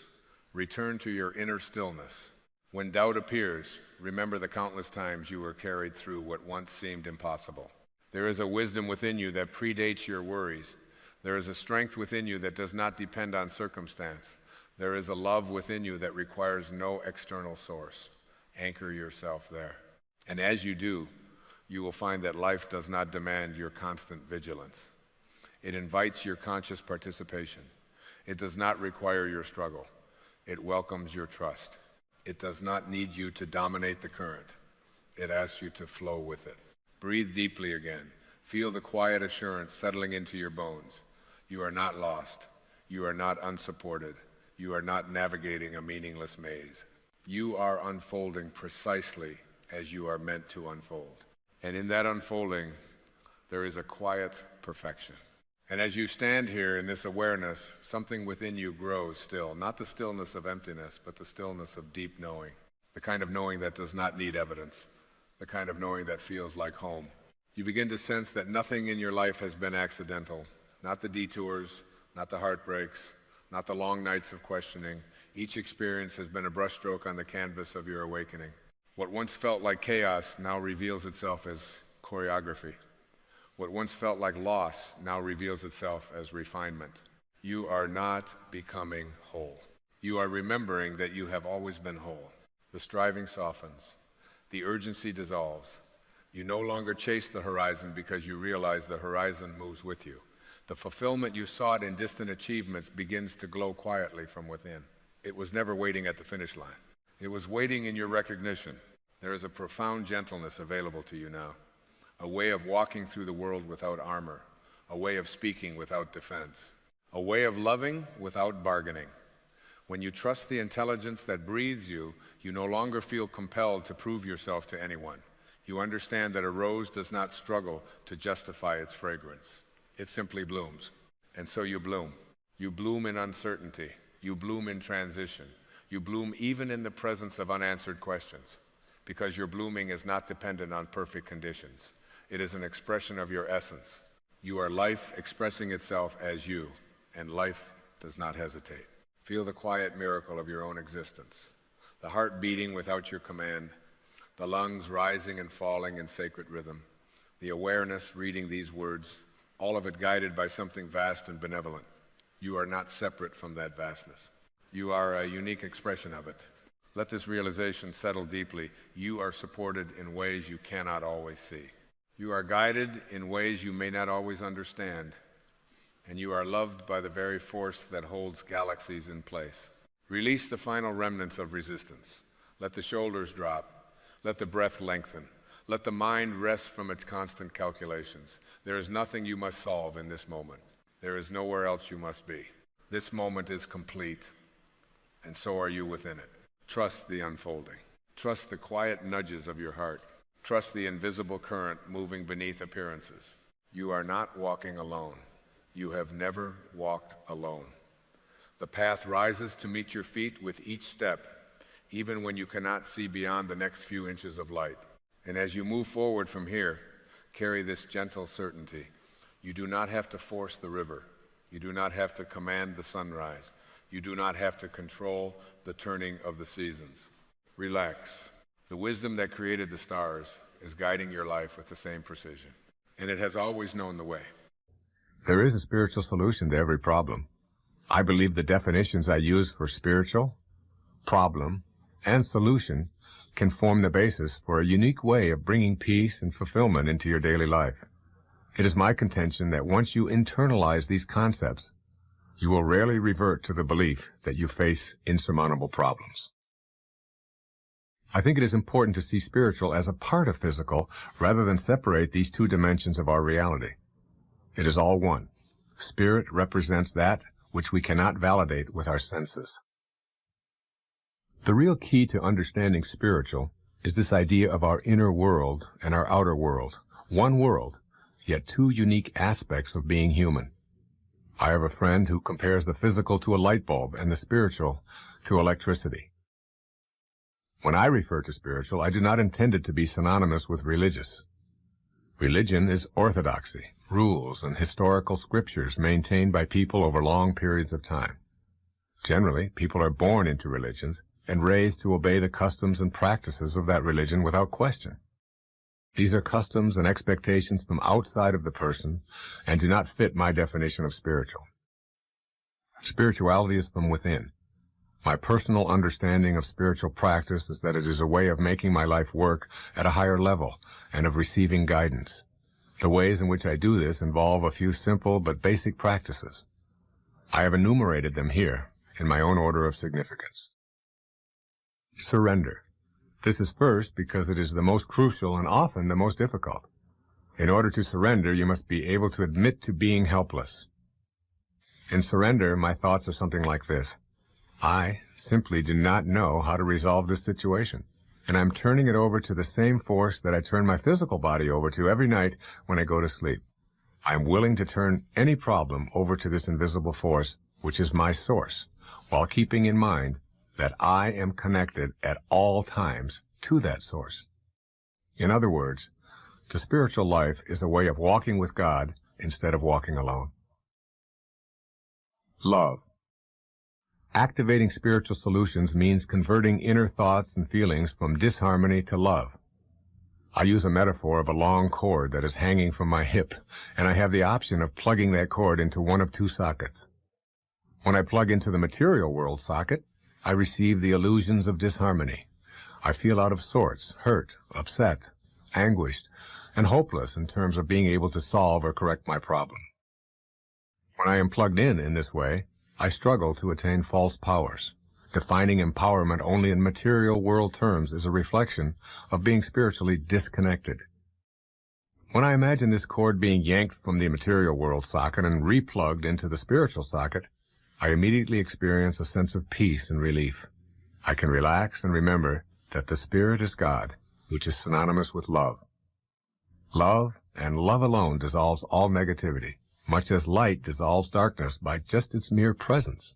return to your inner stillness. When doubt appears, remember the countless times you were carried through what once seemed impossible. There is a wisdom within you that predates your worries. There is a strength within you that does not depend on circumstance. There is a love within you that requires no external source. Anchor yourself there. And as you do, you will find that life does not demand your constant vigilance. It invites your conscious participation. It does not require your struggle. It welcomes your trust. It does not need you to dominate the current. It asks you to flow with it. Breathe deeply again. Feel the quiet assurance settling into your bones. You are not lost. You are not unsupported. You are not navigating a meaningless maze. You are unfolding precisely as you are meant to unfold. And in that unfolding, there is a quiet perfection. And as you stand here in this awareness, something within you grows still. Not the stillness of emptiness, but the stillness of deep knowing. The kind of knowing that does not need evidence. The kind of knowing that feels like home. You begin to sense that nothing in your life has been accidental. Not the detours, not the heartbreaks, not the long nights of questioning. Each experience has been a brushstroke on the canvas of your awakening. What once felt like chaos now reveals itself as choreography. What once felt like loss now reveals itself as refinement. You are not becoming whole. You are remembering that you have always been whole. The striving softens. The urgency dissolves. You no longer chase the horizon because you realize the horizon moves with you. The fulfillment you sought in distant achievements begins to glow quietly from within. It was never waiting at the finish line. It was waiting in your recognition. There is a profound gentleness available to you now. A way of walking through the world without armor, a way of speaking without defense, a way of loving without bargaining. When you trust the intelligence that breathes you, you no longer feel compelled to prove yourself to anyone. You understand that a rose does not struggle to justify its fragrance. It simply blooms. And so you bloom. You bloom in uncertainty. You bloom in transition. You bloom even in the presence of unanswered questions, because your blooming is not dependent on perfect conditions. It is an expression of your essence. You are life expressing itself as you, and life does not hesitate. Feel the quiet miracle of your own existence, the heart beating without your command, the lungs rising and falling in sacred rhythm, the awareness reading these words, all of it guided by something vast and benevolent. You are not separate from that vastness. You are a unique expression of it. Let this realization settle deeply. You are supported in ways you cannot always see. You are guided in ways you may not always understand, and you are loved by the very force that holds galaxies in place. Release the final remnants of resistance. Let the shoulders drop. Let the breath lengthen. Let the mind rest from its constant calculations. There is nothing you must solve in this moment. There is nowhere else you must be. This moment is complete, and so are you within it. Trust the unfolding. Trust the quiet nudges of your heart. Trust the invisible current moving beneath appearances. You are not walking alone. You have never walked alone. The path rises to meet your feet with each step, even when you cannot see beyond the next few inches of light. And as you move forward from here, carry this gentle certainty. You do not have to force the river. You do not have to command the sunrise. You do not have to control the turning of the seasons. Relax. The wisdom that created the stars is guiding your life with the same precision, and it has always known the way. There is a spiritual solution to every problem. I believe the definitions I use for spiritual, problem, and solution can form the basis for a unique way of bringing peace and fulfillment into your daily life. It is my contention that once you internalize these concepts, you will rarely revert to the belief that you face insurmountable problems. I think it is important to see spiritual as a part of physical rather than separate these two dimensions of our reality. It is all one. Spirit represents that which we cannot validate with our senses. The real key to understanding spiritual is this idea of our inner world and our outer world. One world, yet two unique aspects of being human. I have a friend who compares the physical to a light bulb and the spiritual to electricity. When I refer to spiritual, I do not intend it to be synonymous with religious. Religion is orthodoxy, rules, and historical scriptures maintained by people over long periods of time. Generally, people are born into religions and raised to obey the customs and practices of that religion without question. These are customs and expectations from outside of the person and do not fit my definition of spiritual. Spirituality is from within. My personal understanding of spiritual practice is that it is a way of making my life work at a higher level and of receiving guidance. The ways in which I do this involve a few simple but basic practices. I have enumerated them here in my own order of significance. Surrender. This is first because it is the most crucial and often the most difficult. In order to surrender, you must be able to admit to being helpless. In surrender, my thoughts are something like this. I simply do not know how to resolve this situation, and I'm turning it over to the same force that I turn my physical body over to every night when I go to sleep. I'm willing to turn any problem over to this invisible force, which is my source, while keeping in mind that I am connected at all times to that source. In other words, the spiritual life is a way of walking with God instead of walking alone. Love. Activating spiritual solutions means converting inner thoughts and feelings from disharmony to love. I use a metaphor of a long cord that is hanging from my hip, and I have the option of plugging that cord into one of two sockets. When I plug into the material world socket, I receive the illusions of disharmony. I feel out of sorts, hurt, upset, anguished, and hopeless in terms of being able to solve or correct my problem. When I am plugged in this way, I struggle to attain false powers. Defining empowerment only in material world terms is a reflection of being spiritually disconnected. When I imagine this cord being yanked from the material world socket and replugged into the spiritual socket, I immediately experience a sense of peace and relief. I can relax and remember that the Spirit is God, which is synonymous with love. Love, and love alone, dissolves all negativity, much as light dissolves darkness by just its mere presence.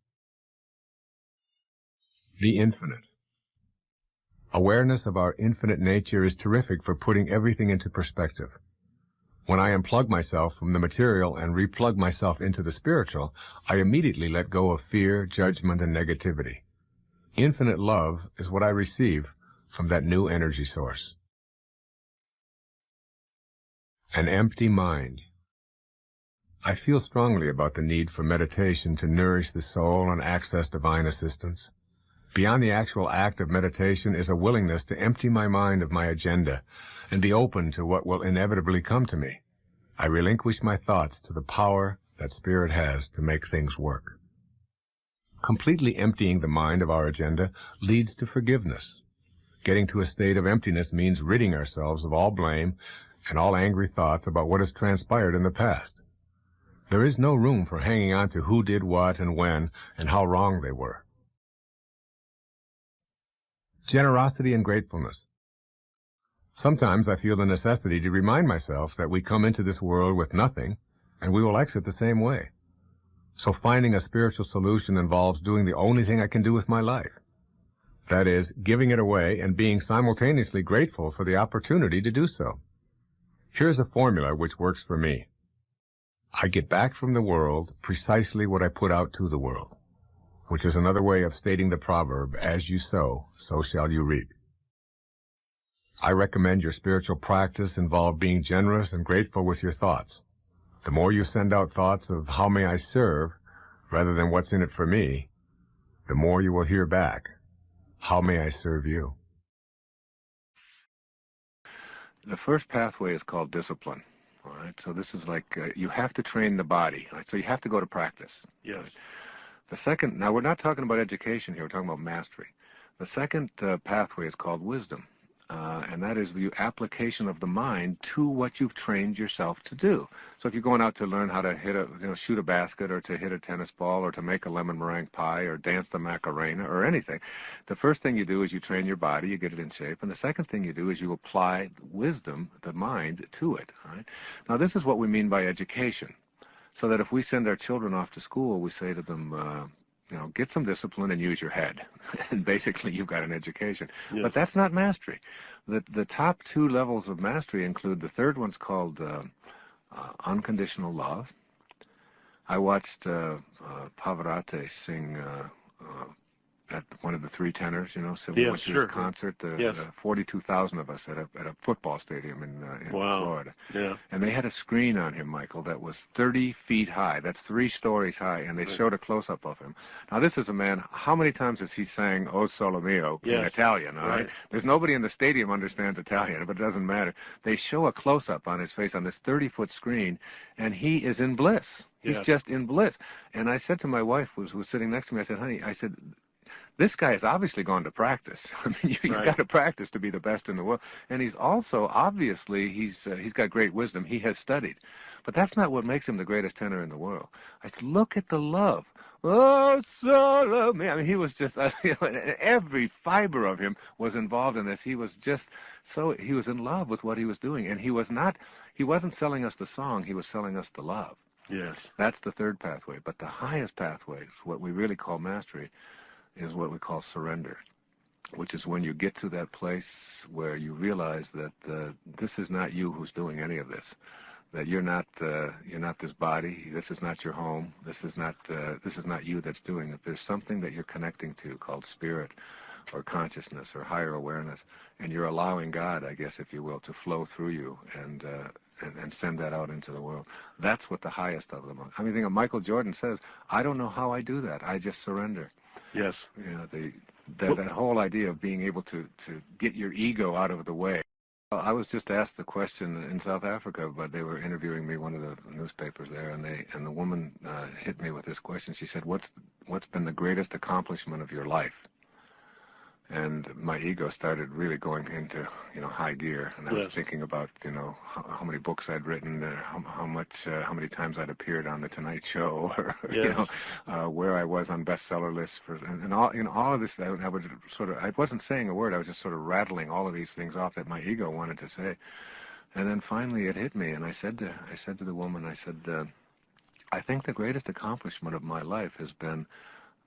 The infinite. Awareness of our infinite nature is terrific for putting everything into perspective. When I unplug myself from the material and replug myself into the spiritual, I immediately let go of fear, judgment, and negativity. Infinite love is what I receive from that new energy source. An empty mind. I feel strongly about the need for meditation to nourish the soul and access divine assistance. Beyond the actual act of meditation is a willingness to empty my mind of my agenda and be open to what will inevitably come to me. I relinquish my thoughts to the power that Spirit has to make things work. Completely emptying the mind of our agenda leads to forgiveness. Getting to a state of emptiness means ridding ourselves of all blame and all angry thoughts about what has transpired in the past. There is no room for hanging on to who did what and when and how wrong they were. Generosity and gratefulness. Sometimes I feel the necessity to remind myself that we come into this world with nothing, and we will exit the same way. So finding a spiritual solution involves doing the only thing I can do with my life. That is, giving it away and being simultaneously grateful for the opportunity to do so. Here's a formula which works for me. I get back from the world precisely what I put out to the world, which is another way of stating the proverb, as you sow, so shall you reap. I recommend your spiritual practice involve being generous and grateful with your thoughts. The more you send out thoughts of how may I serve, rather than what's in it for me, the more you will hear back, how may I serve you? The first pathway is called discipline. All right, so this is like you have to train the body. Right? So you have to go to practice. Yes. Right? The second, now we're not talking about education here, we're talking about mastery. The second pathway is called wisdom, and that is the application of the mind to what you've trained yourself to do. So if you're going out to learn how to shoot a basket, or to hit a tennis ball, or to make a lemon meringue pie, or dance the Macarena, or anything, the first thing you do is you train your body, you get it in shape, and the second thing you do is you apply wisdom, the mind, to it. Right? Now this is what we mean by education. So that if we send our children off to school, we say to them, get some discipline and use your head. And basically, you've got an education. Yes. But that's not mastery. The top two levels of mastery include, the third one's called unconditional love. I watched Pavarotti sing at one of the three tenors, so we Yes, went to sure. his concert, Yes. 42,000 of us at a football stadium in Wow. Florida. Yeah. And they had a screen on him, Michael, that was 30 feet high. That's 3 stories high, and they Right. showed a close-up of him. Now, this is a man, how many times has he sang O Sole Mio in Yes. Italian, all right? Right. There's nobody in the stadium understands Italian, but it doesn't matter. They show a close-up on his face on this 30-foot screen, and he is in bliss. He's Yes. just in bliss. And I said to my wife, who was sitting next to me, I said, honey, this guy has obviously gone to practice. I mean, you've Right. got to practice to be the best in the world. And he's also, obviously, he's got great wisdom. He has studied. But that's not what makes him the greatest tenor in the world. I said, look at the love. Oh, solo me. I mean, he was just, every fiber of him was involved in this. He was just he was in love with what he was doing. And he wasn't selling us the song, he was selling us the love. Yes. That's the third pathway. But the highest pathway, what we really call mastery, is what we call surrender, which is when you get to that place where you realize that this is not you who's doing any of this, that you're not this body, this is not your home, this is not you that's doing it. There's something that you're connecting to called spirit or consciousness or higher awareness, and you're allowing God, I guess, if you will, to flow through you and send that out into the world. That's what the highest of them are. I mean, Michael Jordan says, I don't know how I do that. I just surrender. Yes. That whole idea of being able to get your ego out of the way. I was just asked the question in South Africa, but they were interviewing me, one of the newspapers there, and the woman hit me with this question. She said, "What's been the greatest accomplishment of your life?" And my ego started really going into, high gear. And I was Yes. thinking about, how many books I'd written, how many times I'd appeared on the Tonight Show, or Yes. where I was on bestseller lists and all of this. I would I wasn't saying a word. I was just sort of rattling all of these things off that my ego wanted to say. And then finally it hit me, and I said to the woman, I think the greatest accomplishment of my life has been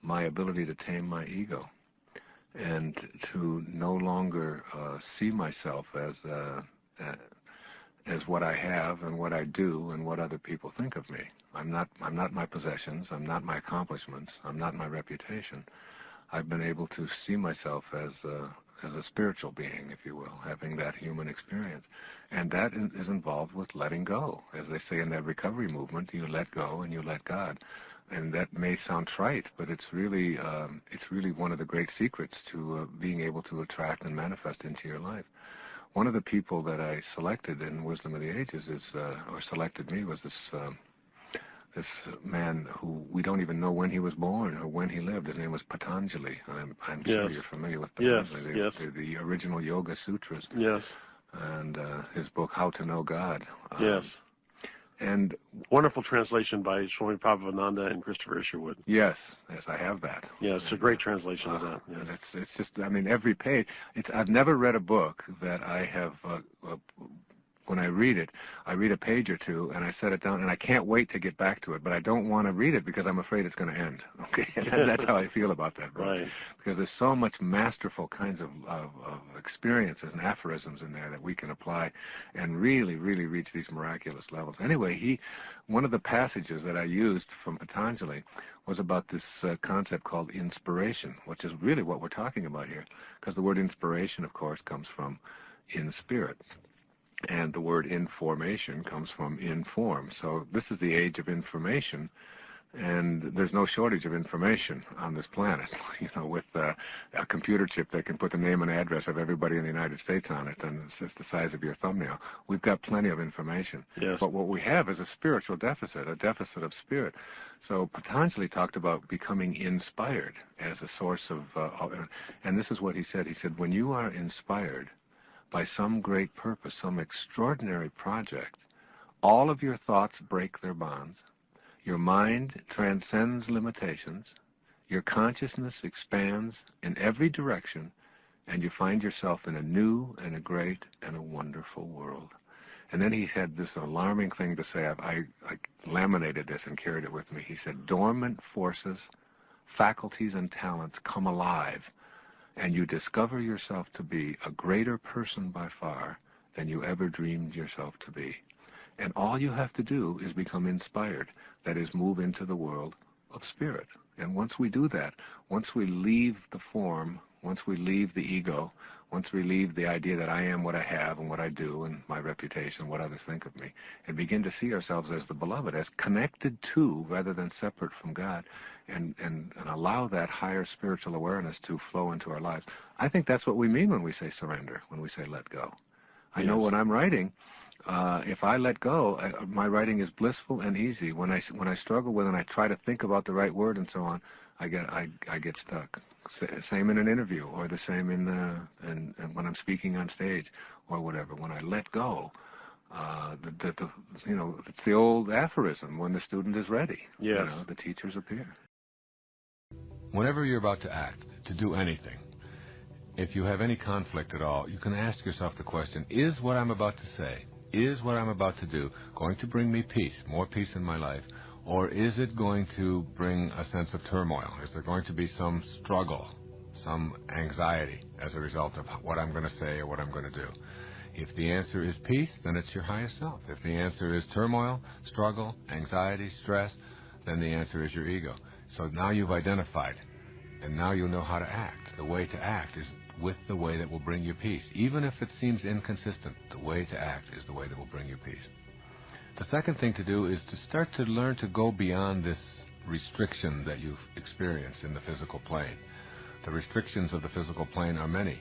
my ability to tame my ego. and to no longer see myself as what I have and what I do and what other people think of me. I'm not my possessions. I'm not my accomplishments. I'm not my reputation. I've been able to see myself as a spiritual being, if you will, having that human experience. And that is involved with letting go. As they say in that recovery movement, you let go and you let God. And that may sound trite, but it's really one of the great secrets to being able to attract and manifest into your life. One of the people that I selected in Wisdom of the Ages or selected me, was this man who we don't even know when he was born or when he lived. His name was Patanjali. I'm sure you're familiar with Patanjali, the original Yoga Sutras. Yes. And his book, How to Know God. Yes. And wonderful translation by Swami Prabhavananda and Christopher Isherwood. Yes, I have that. Yeah, it's a great translation of that. Yes. It's just, I mean, every page. I've never read a book that I have. When I read it, I read a page or two and I set it down and I can't wait to get back to it. But I don't want to read it because I'm afraid it's going to end. Okay, and that's how I feel about that book. Right. Because there's so much masterful kinds of experiences and aphorisms in there that we can apply and really, really reach these miraculous levels. Anyway, one of the passages that I used from Patanjali was about this concept called inspiration, which is really what we're talking about here, because the word inspiration, of course, comes from in spirit. And the word information comes from inform. So this is the age of information, and there's no shortage of information on this planet. You know, with a computer chip that can put the name and address of everybody in the United States on it, and it's just the size of your thumbnail. We've got plenty of information. Yes. But what we have is a spiritual deficit, a deficit of spirit. So Patanjali talked about becoming inspired as a source of, and this is what he said. He said, when you are inspired by some great purpose, some extraordinary project, all of your thoughts break their bonds, your mind transcends limitations, your consciousness expands in every direction, and you find yourself in a new and a great and a wonderful world. And then he had this alarming thing to say. I laminated this and carried it with me. He said, dormant forces, faculties, and talents come alive, and you discover yourself to be a greater person by far than you ever dreamed yourself to be. And all you have to do is become inspired, that is, move into the world of spirit. And once we do that, once we leave the form, once we leave the ego, once we leave the idea that I am what I have and what I do and my reputation, what others think of me, and begin to see ourselves as the beloved, as connected to rather than separate from God, and allow that higher spiritual awareness to flow into our lives. I think that's what we mean when we say surrender, when we say let go. I know when I'm writing, if I let go, my writing is blissful and easy. When I struggle with it and I try to think about the right word and so on, I get stuck. Same in an interview, or the same in when I'm speaking on stage, or whatever. When I let go, it's the old aphorism: when the student is ready, yes, the teachers appear. Whenever you're about to act, to do anything, if you have any conflict at all, you can ask yourself the question: is what I'm about to say, is what I'm about to do going to bring me peace, more peace in my life? Or is it going to bring a sense of turmoil? Is there going to be some struggle, some anxiety as a result of what I'm going to say or what I'm going to do? If the answer is peace, then it's your highest self. If the answer is turmoil, struggle, anxiety, stress, then the answer is your ego. So now you've identified, and now you know how to act. The way to act is with the way that will bring you peace. Even if it seems inconsistent, the way to act is the way that will bring you peace. The second thing to do is to start to learn to go beyond this restriction that you've experienced in the physical plane. The restrictions of the physical plane are many.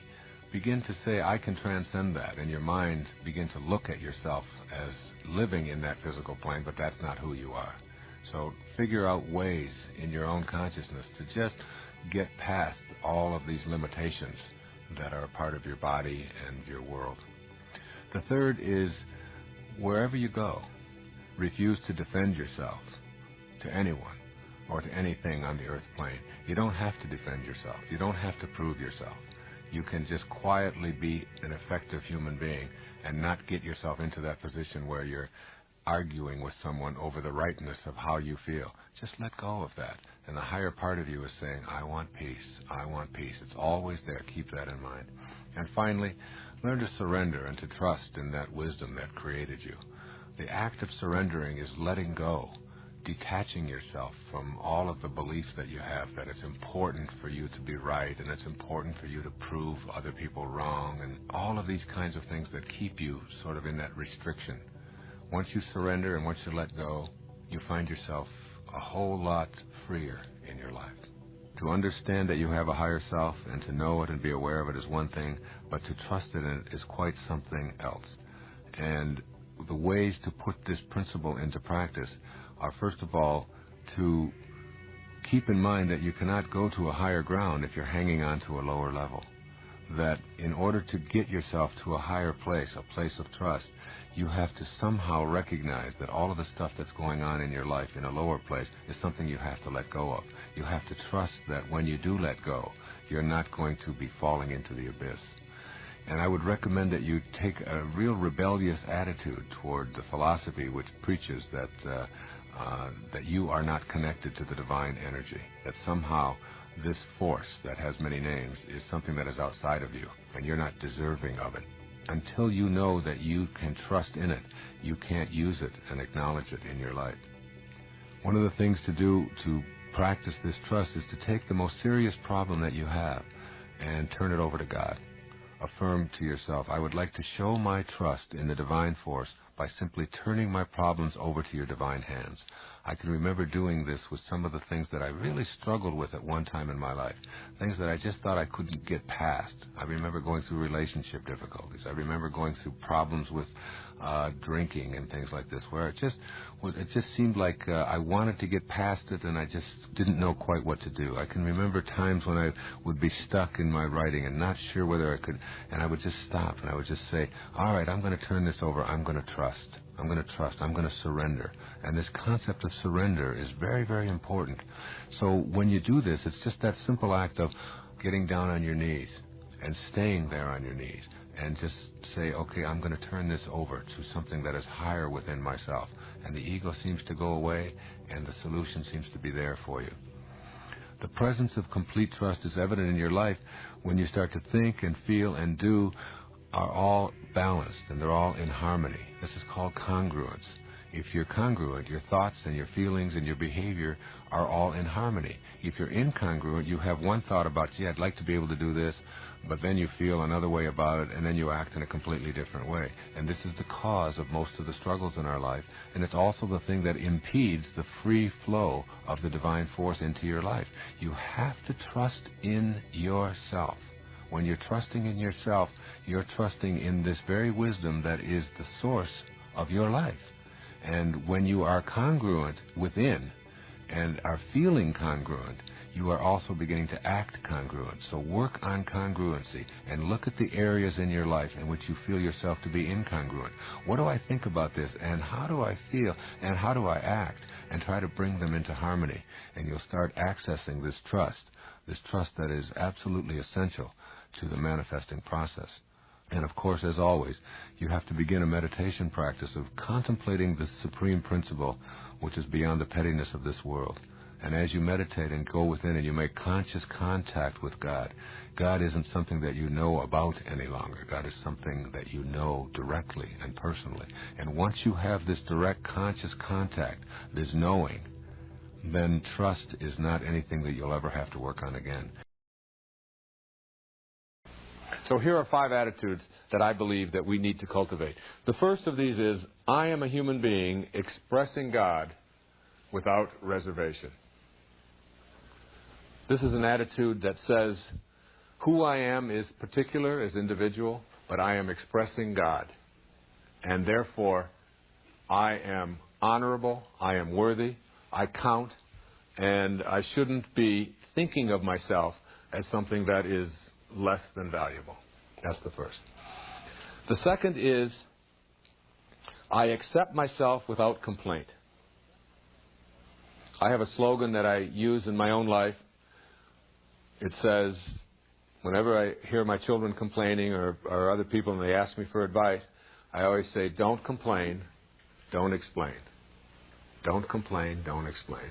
Begin to say, I can transcend that, and your mind begin to look at yourself as living in that physical plane, but that's not who you are. So figure out ways in your own consciousness to just get past all of these limitations that are a part of your body and your world. The third is, wherever you go, refuse to defend yourself to anyone or to anything on the earth plane. You don't have to defend yourself. You don't have to prove yourself. You can just quietly be an effective human being and not get yourself into that position where you're arguing with someone over the rightness of how you feel. just let go of that. And the higher part of you is saying, I want peace. I want peace. It's always there. Keep that in mind. And finally, learn to surrender and to trust in that wisdom that created you. The act of surrendering is letting go, detaching yourself from all of the beliefs that you have that it's important for you to be right and it's important for you to prove other people wrong and all of these kinds of things that keep you sort of in that restriction. Once you surrender and once you let go, you find yourself a whole lot freer in your life. To understand that you have a higher self and to know it and be aware of it is one thing, but to trust in it is quite something else. And the ways to put this principle into practice are, first of all, to keep in mind that you cannot go to a higher ground if you're hanging on to a lower level. That in order to get yourself to a higher place, a place of trust, you have to somehow recognize that all of the stuff that's going on in your life in a lower place is something you have to let go of. You have to trust that when you do let go, you're not going to be falling into the abyss. And I would recommend that you take a real rebellious attitude toward the philosophy which preaches that you are not connected to the divine energy, that somehow this force that has many names is something that is outside of you, and you're not deserving of it. Until you know that you can trust in it, you can't use it and acknowledge it in your life. One of the things to do to practice this trust is to take the most serious problem that you have and turn it over to God. Affirm to yourself, I would like to show my trust in the divine force by simply turning my problems over to your divine hands. I can remember doing this with some of the things that I really struggled with at one time in my life, things that I just thought I couldn't get past. I remember going through relationship difficulties. I remember going through problems with drinking and things like this, where it just seemed like I wanted to get past it and I just didn't know quite what to do. I can remember times when I would be stuck in my writing and not sure whether I could, and I would just stop and I would just say, all right, I'm going to turn this over. I'm going to trust. I'm going to trust. I'm going to surrender. And this concept of surrender is very, very important. So when you do this, it's just that simple act of getting down on your knees and staying there on your knees and just say, okay, I'm going to turn this over to something that is higher within myself. And the ego seems to go away and the solution seems to be there for you. The presence of complete trust is evident in your life when you start to think and feel and do are all balanced and they're all in harmony. This is called congruence. If you're congruent, your thoughts and your feelings and your behavior are all in harmony. If you're incongruent, you have one thought about, gee, I'd like to be able to do this, but then you feel another way about it, and then you act in a completely different way. And this is the cause of most of the struggles in our life, and it's also the thing that impedes the free flow of the divine force into your life. You have to trust in yourself. When you're trusting in yourself, you're trusting in this very wisdom that is the source of your life. And when you are congruent within and are feeling congruent, you are also beginning to act congruent. So work on congruency and look at the areas in your life in which you feel yourself to be incongruent. What do I think about this, and how do I feel, and how do I act? And try to bring them into harmony. And you'll start accessing this trust that is absolutely essential to the manifesting process. And of course, as always, you have to begin a meditation practice of contemplating the supreme principle which is beyond the pettiness of this world. And as you meditate and go within and you make conscious contact with God, God isn't something that you know about any longer. God is something that you know directly and personally. And once you have this direct conscious contact, this knowing, then trust is not anything that you'll ever have to work on again. So here are 5 attitudes that I believe that we need to cultivate. The first of these is, I am a human being expressing God without reservation. This is an attitude that says, who I am is particular, is individual, but I am expressing God. And therefore, I am honorable, I am worthy, I count, and I shouldn't be thinking of myself as something that is less than valuable. That's the first. The second is, I accept myself without complaint. I have a slogan that I use in my own life. It says, whenever I hear my children complaining or other people and they ask me for advice, I always say, don't complain, don't explain. Don't complain, don't explain.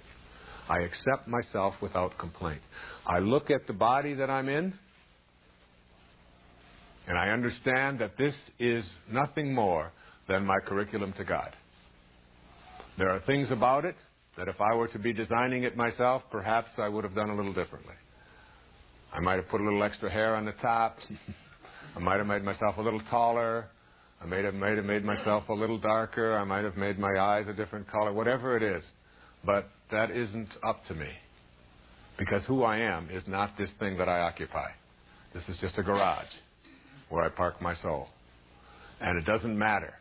I accept myself without complaint. I look at the body that I'm in, and I understand that this is nothing more than my curriculum to God. There are things about it that if I were to be designing it myself, perhaps I would have done a little differently. I might have put a little extra hair on the top. I might have made myself a little taller. I might have made myself a little darker. I might have made my eyes a different color, whatever it is. But that isn't up to me. Because who I am is not this thing that I occupy. This is just a garage where I park my soul. And it doesn't matter.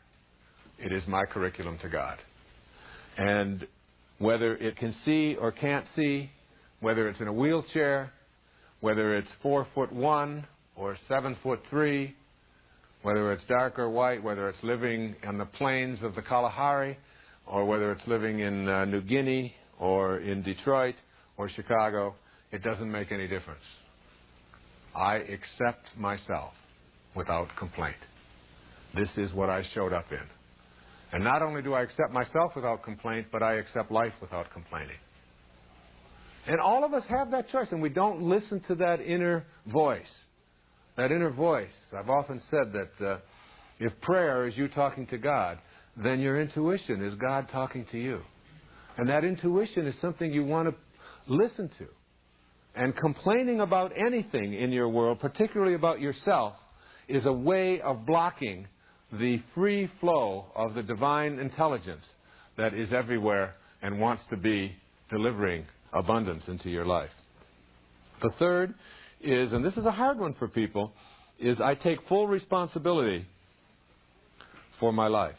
It is my curriculum to God. And whether it can see or can't see, whether it's in a wheelchair, whether it's 4'1" or 7'3", whether it's dark or white, whether it's living on the plains of the Kalahari, or whether it's living in New Guinea, or in Detroit, or Chicago, it doesn't make any difference. I accept myself without complaint. This is what I showed up in. And not only do I accept myself without complaint, but I accept life without complaining. And all of us have that choice, and we don't listen to that inner voice. That inner voice. I've often said that if prayer is you talking to God, then your intuition is God talking to you. And that intuition is something you want to listen to. And complaining about anything in your world, particularly about yourself, is a way of blocking the free flow of the divine intelligence that is everywhere and wants to be delivering abundance into your life. The third is, and this is a hard one for people, is I take full responsibility for my life.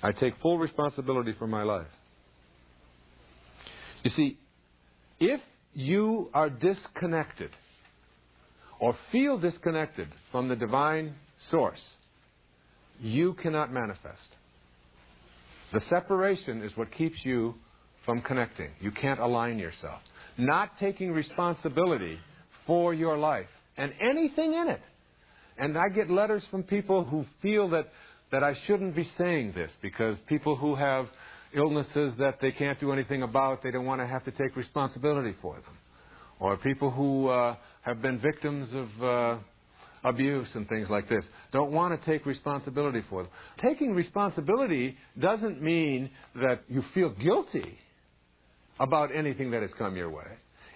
I take full responsibility for my life. You see, if you are disconnected or feel disconnected from the divine source, you cannot manifest. The separation is what keeps you from connecting. You can't align yourself. Not taking responsibility for your life and anything in it. And I get letters from people who feel that I shouldn't be saying this because people who have illnesses that they can't do anything about, they don't want to have to take responsibility for them. Or people who have been victims of abuse and things like this, don't want to take responsibility for them. Taking responsibility doesn't mean that you feel guilty about anything that has come your way.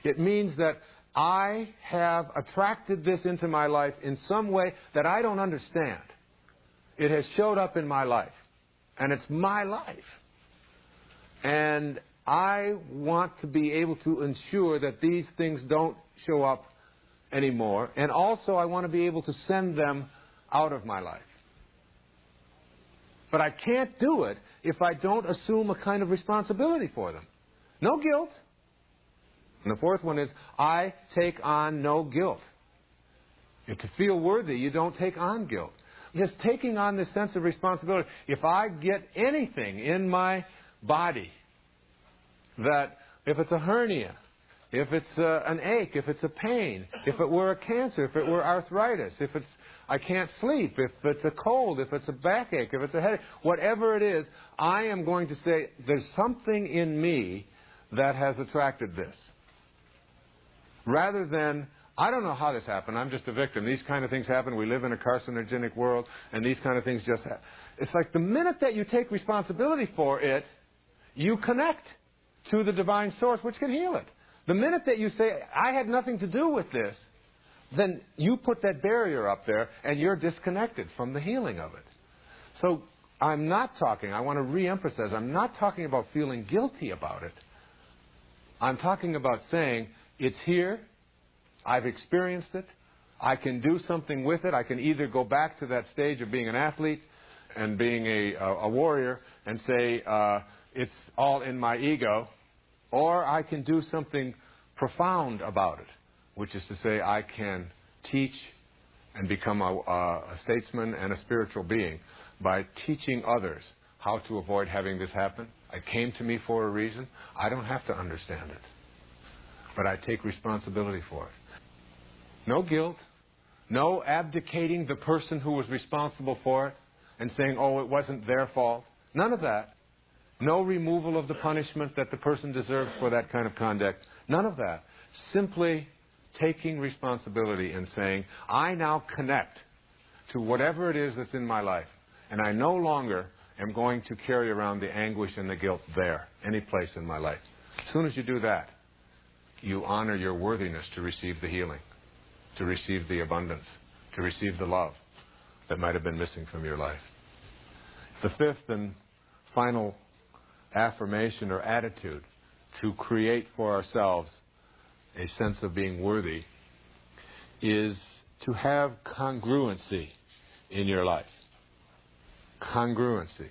It means that I have attracted this into my life in some way that I don't understand. It has showed up in my life, and it's my life. And I want to be able to ensure that these things don't show up anymore, and also I want to be able to send them out of my life. But I can't do it if I don't assume a kind of responsibility for them. No guilt. And the fourth one is, I take on no guilt. If to feel worthy, you don't take on guilt. Just taking on this sense of responsibility. If I get anything in my body, that if it's a hernia, if it's an ache, if it's a pain, if it were a cancer, if it were arthritis, if it's I can't sleep, if it's a cold, if it's a backache, if it's a headache, whatever it is, I am going to say there's something in me that has attracted this. Rather than, I don't know how this happened, I'm just a victim. These kind of things happen. We live in a carcinogenic world, and these kind of things just happen. It's like the minute that you take responsibility for it, you connect to the divine source, which can heal it. The minute that you say, I had nothing to do with this, then you put that barrier up there, and you're disconnected from the healing of it. So I'm not talking, I want to re-emphasize, I'm not talking about feeling guilty about it. I'm talking about saying, it's here, I've experienced it, I can do something with it. I can either go back to that stage of being an athlete and being a warrior and say, it's all in my ego, or I can do something profound about it, which is to say I can teach and become a statesman and a spiritual being by teaching others how to avoid having this happen. It came to me for a reason. I don't have to understand it, but I take responsibility for it. No guilt, no abdicating the person who was responsible for it and saying, oh, it wasn't their fault. None of that. No removal of the punishment that the person deserves for that kind of conduct. None of that. Simply taking responsibility and saying, I now connect to whatever it is that's in my life, and I no longer am going to carry around the anguish and the guilt there, any place in my life. As soon as you do that, you honor your worthiness to receive the healing, to receive the abundance, to receive the love that might have been missing from your life. The fifth and final affirmation or attitude to create for ourselves a sense of being worthy is to have congruency in your life. Congruency.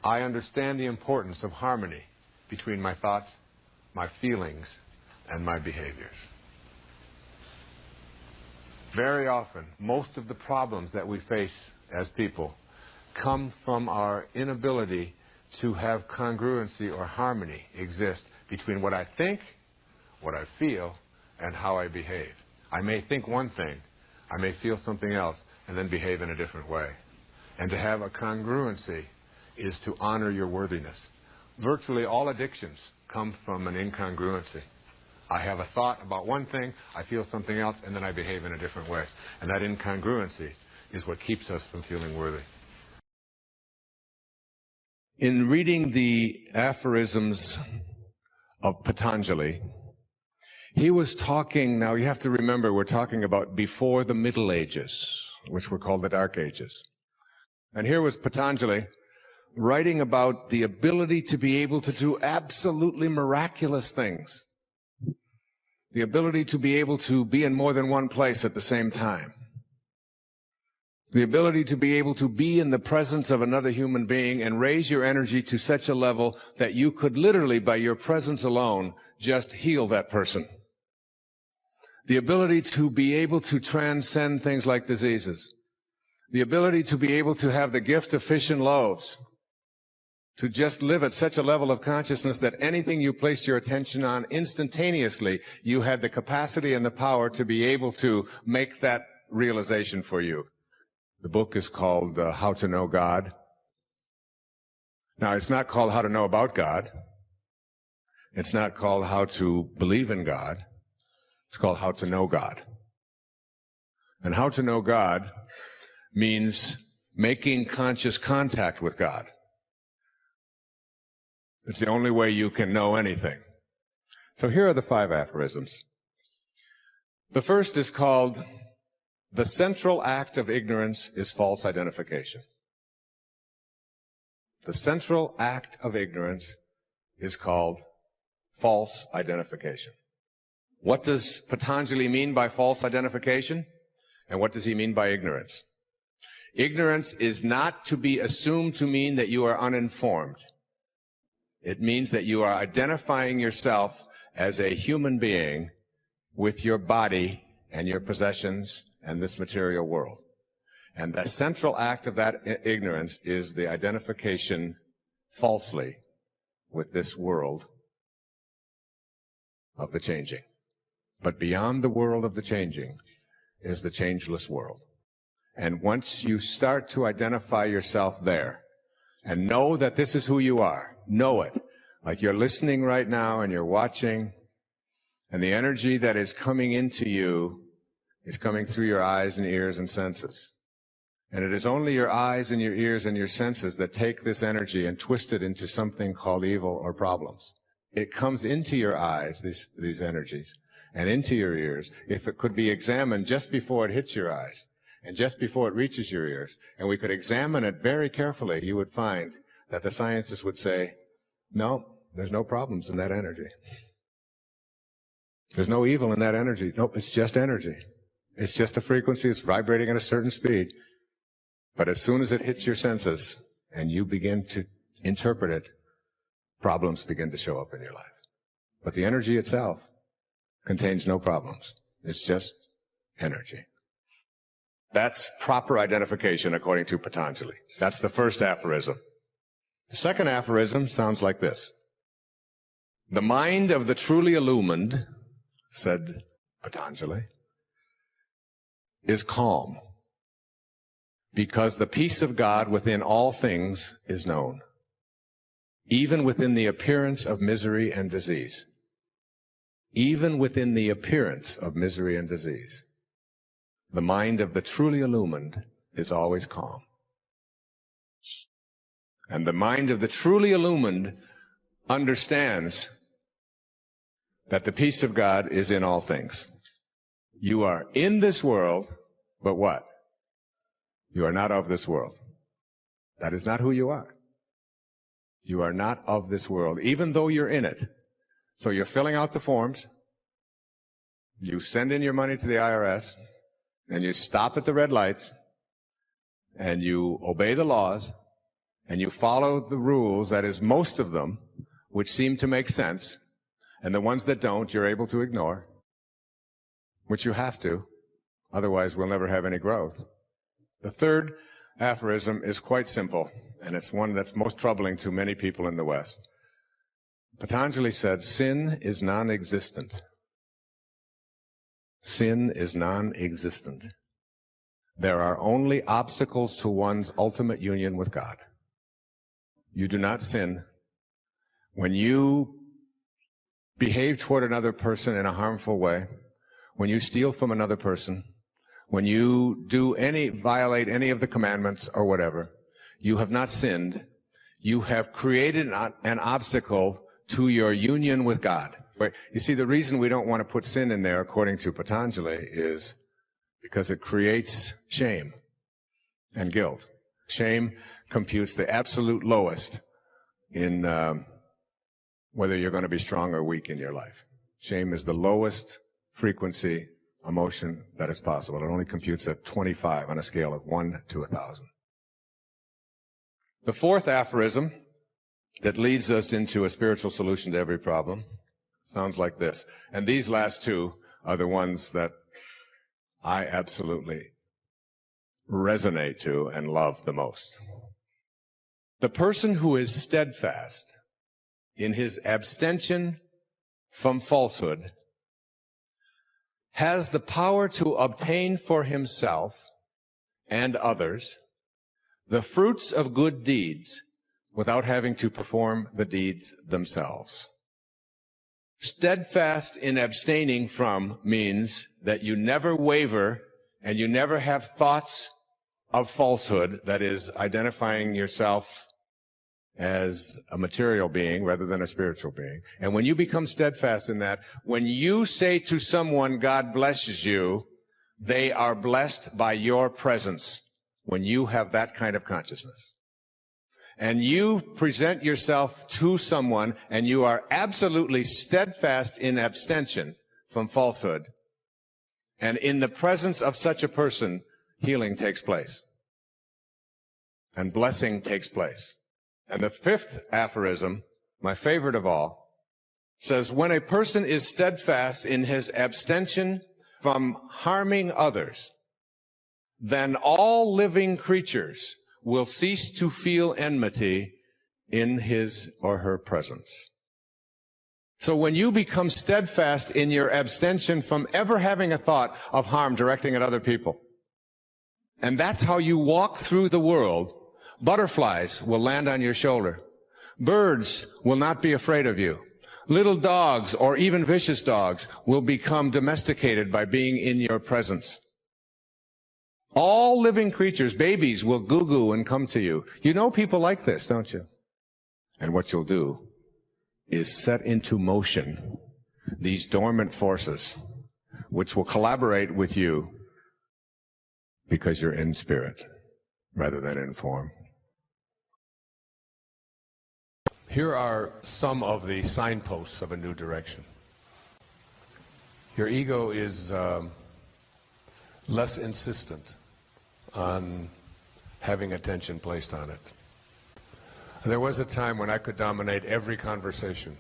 I understand the importance of harmony between my thoughts, my feelings, and my behaviors. Very often, most of the problems that we face as people come from our inability to have congruency or harmony exist between what I think, what I feel, and how I behave. I may think one thing, I may feel something else, and then behave in a different way. And to have a congruency is to honor your worthiness. Virtually all addictions come from an incongruency. I have a thought about one thing, I feel something else, and then I behave in a different way. And that incongruency is what keeps us from feeling worthy. In reading the aphorisms of Patanjali, he was talking, now you have to remember, we're talking about before the Middle Ages, which were called the Dark Ages. And here was Patanjali writing about the ability to be able to do absolutely miraculous things. The ability to be able to be in more than one place at the same time. The ability to be able to be in the presence of another human being and raise your energy to such a level that you could literally, by your presence alone, just heal that person. The ability to be able to transcend things like diseases. The ability to be able to have the gift of fish and loaves. To just live at such a level of consciousness that anything you placed your attention on instantaneously, you had the capacity and the power to be able to make that realization for you. The book is called How to Know God. Now, it's not called How to Know About God. It's not called How to Believe in God. It's called How to Know God. And How to Know God means making conscious contact with God. It's the only way you can know anything. So here are the 5 aphorisms. The first is called, the central act of ignorance is false identification. The central act of ignorance is called false identification. What does Patanjali mean by false identification? And what does he mean by ignorance? Ignorance is not to be assumed to mean that you are uninformed. It means that you are identifying yourself as a human being with your body and your possessions and this material world. And the central act of that ignorance is the identification falsely with this world of the changing. But beyond the world of the changing is the changeless world. And once you start to identify yourself there and know that this is who you are, know it, like you're listening right now and you're watching, and the energy that is coming into you is coming through your eyes and ears and senses. And it is only your eyes and your ears and your senses that take this energy and twist it into something called evil or problems. It comes into your eyes, these energies, and into your ears, if it could be examined just before it hits your eyes and just before it reaches your ears, and we could examine it very carefully, you would find that the scientists would say, no, there's no problems in that energy. There's no evil in that energy. Nope, it's just energy. It's just a frequency. It's vibrating at a certain speed. But as soon as it hits your senses and you begin to interpret it, problems begin to show up in your life. But the energy itself contains no problems. It's just energy. That's proper identification according to Patanjali. That's the first aphorism. The second aphorism sounds like this. The mind of the truly illumined, said Patanjali, is calm, because the peace of God within all things is known. even within the appearance of misery and disease. Even within the appearance of misery and disease. The mind of the truly illumined is always calm. And the mind of the truly illumined understands that the peace of God is in all things. You are in this world, but what? You are not of this world. That is not who you are. You are not of this world, even though you're in it. So you're filling out the forms, you send in your money to the IRS, and you stop at the red lights, and you obey the laws, and you follow the rules, that is, most of them, which seem to make sense, and the ones that don't, you're able to ignore, which you have to, otherwise we'll never have any growth. The third aphorism is quite simple, and it's one that's most troubling to many people in the West. Patanjali said, sin is non-existent. Sin is non-existent. There are only obstacles to one's ultimate union with God. You do not sin when you behave toward another person in a harmful way, when you steal from another person, when you violate any of the commandments or whatever. You have not sinned. You have created an obstacle to your union with God. You see, the reason we don't want to put sin in there, according to Patanjali, is because it creates shame and guilt. Shame computes the absolute lowest in whether you're going to be strong or weak in your life. Shame is the lowest frequency emotion that is possible. It only computes at 25 on a scale of 1 to 1,000. The fourth aphorism that leads us into a spiritual solution to every problem sounds like this. And these last two are the ones that I absolutely resonate to and love the most. The person who is steadfast in his abstention from falsehood has the power to obtain for himself and others the fruits of good deeds without having to perform the deeds themselves. Steadfast in abstaining from means that you never waver and you never have thoughts of falsehood, that is, identifying yourself as a material being rather than a spiritual being. And when you become steadfast in that, when you say to someone, God blesses you, they are blessed by your presence when you have that kind of consciousness. And you present yourself to someone and you are absolutely steadfast in abstention from falsehood. And in the presence of such a person, healing takes place. And blessing takes place. And the fifth aphorism, my favorite of all, says, when a person is steadfast in his abstention from harming others, then all living creatures will cease to feel enmity in his or her presence. So when you become steadfast in your abstention from ever having a thought of harm directing at other people, and that's how you walk through the world, butterflies will land on your shoulder. Birds will not be afraid of you. Little dogs, or even vicious dogs, will become domesticated by being in your presence. All living creatures, babies, will goo-goo and come to you. You know people like this, don't you? And what you'll do is set into motion these dormant forces, which will collaborate with you because you're in spirit rather than in form. Here are some of the signposts of a new direction. Your ego is less insistent on having attention placed on it. There was a time when I could dominate every conversation,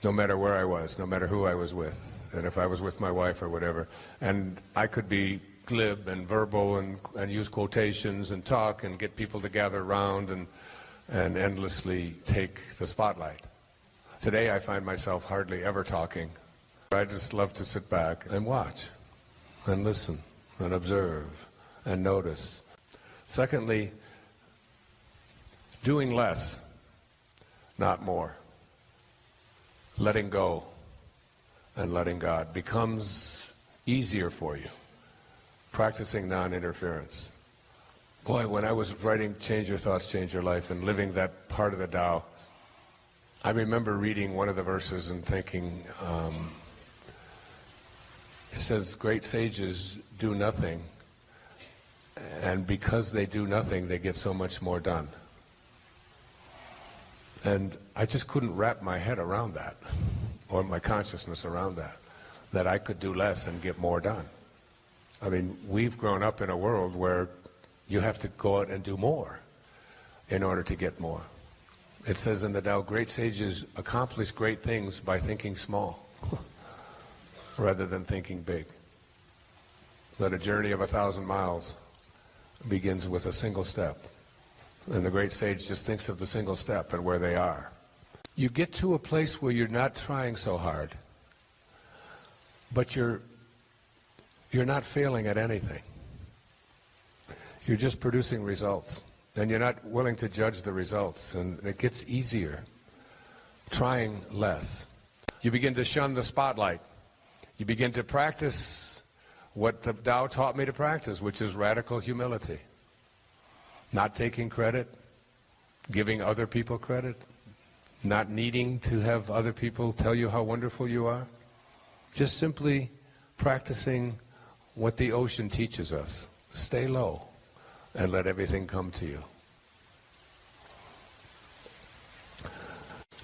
no matter where I was, no matter who I was with, and if I was with my wife or whatever. And I could be glib and verbal and use quotations and talk and get people to gather around and endlessly take the spotlight. Today I find myself hardly ever talking. I just love to sit back and watch and listen and observe and notice. Secondly, doing less. not more. Letting go and letting God becomes easier for you. Practicing non-interference. Boy, when I was writing Change Your Thoughts, Change Your Life and living that part of the Tao, I remember reading one of the verses and thinking, it says, great sages do nothing, and because they do nothing, they get so much more done. And I just couldn't wrap my head around that, or my consciousness around that I could do less and get more done. I mean, we've grown up in a world where you have to go out and do more in order to get more. It says in the Tao, great sages accomplish great things by thinking small rather than thinking big. That a journey of 1,000 miles begins with a single step. And the great sage just thinks of the single step and where they are. You get to a place where you're not trying so hard, but you're not failing at anything. You're just producing results. And you're not willing to judge the results. And it gets easier, trying less. You begin to shun the spotlight. You begin to practice what the Tao taught me to practice, which is radical humility. Not taking credit, giving other people credit, not needing to have other people tell you how wonderful you are. Just simply practicing what the ocean teaches us. Stay low and let everything come to you.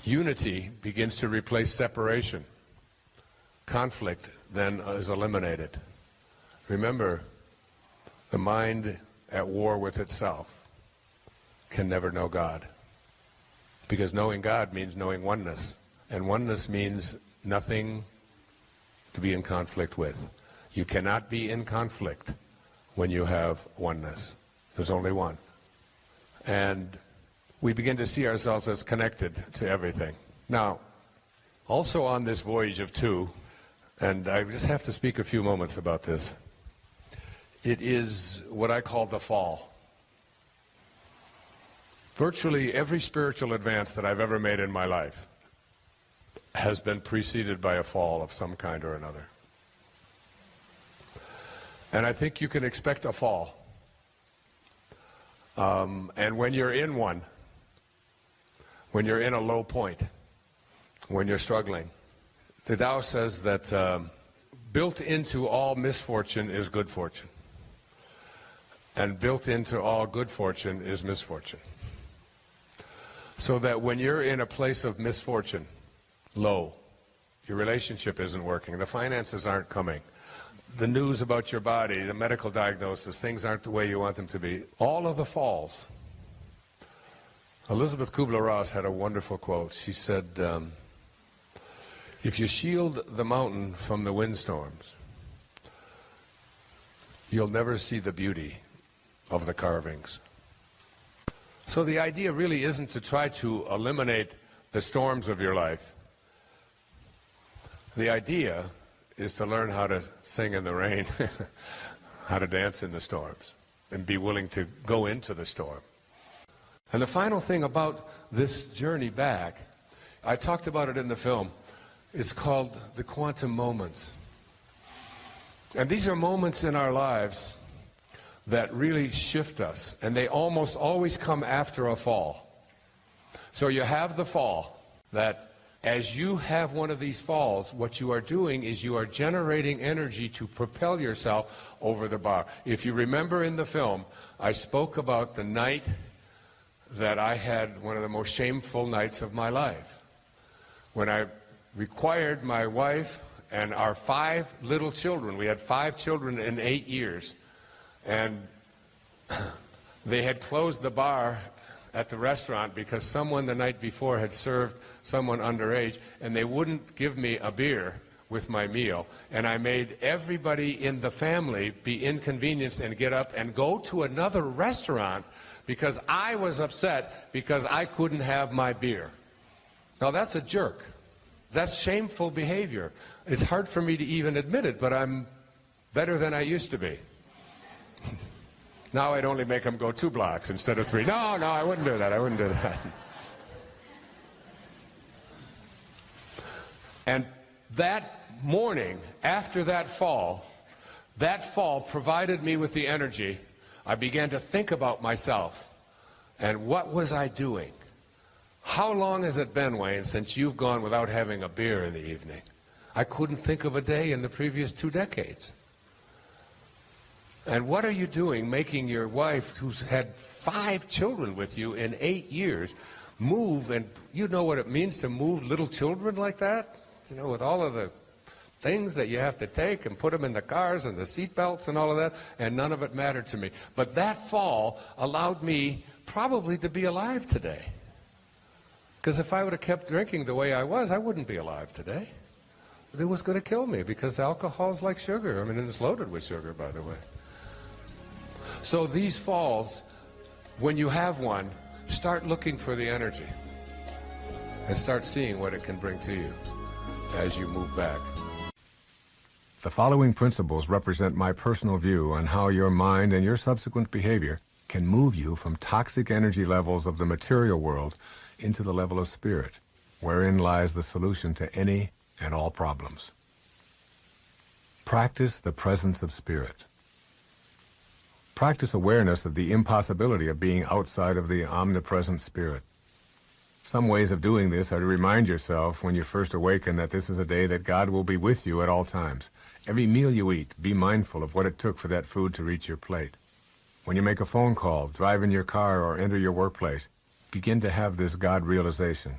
Unity begins to replace separation. Conflict then is eliminated. Remember, the mind at war with itself can never know God. Because knowing God means knowing oneness. And oneness means nothing to be in conflict with. You cannot be in conflict when you have oneness. There's only one. And we begin to see ourselves as connected to everything. Now, also on this voyage of two, and I just have to speak a few moments about this, it is what I call the fall. Virtually every spiritual advance that I've ever made in my life has been preceded by a fall of some kind or another. And I think you can expect a fall. And when you're in one, when you're in a low point, when you're struggling, the Tao says that built into all misfortune is good fortune. And built into all good fortune is misfortune. So that when you're in a place of misfortune, low, your relationship isn't working, the finances aren't coming, the news about your body, the medical diagnosis, things aren't the way you want them to be, all of the falls. Elizabeth Kubler-Ross had a wonderful quote. She said, if you shield the mountain from the windstorms, you'll never see the beauty of the carvings. So the idea really isn't to try to eliminate the storms of your life. The idea is to learn how to sing in the rain, how to dance in the storms, and be willing to go into the storm. And the final thing about this journey back, I talked about it in the film, is called the quantum moments. And these are moments in our lives that really shift us, and they almost always come after a fall. So you have the fall, that as you have one of these falls, what you are doing is you are generating energy to propel yourself over the bar. If you remember in the film, I spoke about the night that I had one of the most shameful nights of my life, when I required my wife and our 5 little children, we had 5 children in 8 years, and they had closed the bar at the restaurant because someone the night before had served someone underage, and they wouldn't give me a beer with my meal. And I made everybody in the family be inconvenienced and get up and go to another restaurant because I was upset because I couldn't have my beer. Now that's a jerk. That's shameful behavior. It's hard for me to even admit it, but I'm better than I used to be. Now I'd only make them go 2 blocks instead of 3. No, I wouldn't do that. I wouldn't do that. And that morning, after that fall provided me with the energy. I began to think about myself and what was I doing? How long has it been, Wayne, since you've gone without having a beer in the evening? I couldn't think of a day in the previous 2 decades. And what are you doing making your wife, who's had 5 children with you in 8 years, move? And you know what it means to move little children like that? You know, with all of the things that you have to take and put them in the cars and the seat belts and all of that, and none of it mattered to me. But that fall allowed me probably to be alive today. Because if I would have kept drinking the way I was, I wouldn't be alive today. It was going to kill me, because alcohol is like sugar. I mean, it's loaded with sugar, by the way. So these falls, when you have one, start looking for the energy and start seeing what it can bring to you as you move back. The following principles represent my personal view on how your mind and your subsequent behavior can move you from toxic energy levels of the material world into the level of spirit, wherein lies the solution to any and all problems. Practice the presence of spirit. Practice awareness of the impossibility of being outside of the omnipresent spirit. Some ways of doing this are to remind yourself when you first awaken that this is a day that God will be with you at all times. Every meal you eat, be mindful of what it took for that food to reach your plate. When you make a phone call, drive in your car, or enter your workplace, begin to have this God realization.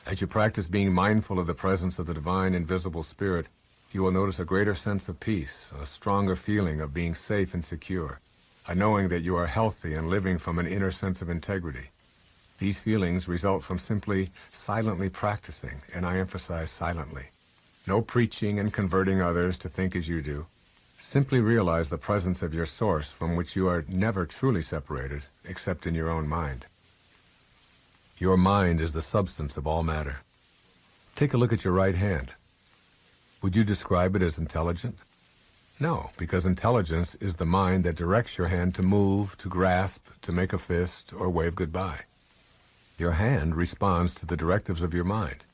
As you practice being mindful of the presence of the divine invisible spirit, you will notice a greater sense of peace, a stronger feeling of being safe and secure, a knowing that you are healthy and living from an inner sense of integrity. These feelings result from simply silently practicing, and I emphasize silently. No preaching and converting others to think as you do. Simply realize the presence of your source from which you are never truly separated, except in your own mind. Your mind is the substance of all matter. Take a look at your right hand. Would you describe it as intelligent? No, because intelligence is the mind that directs your hand to move, to grasp, to make a fist, or wave goodbye. Your hand responds to the directives of your mind.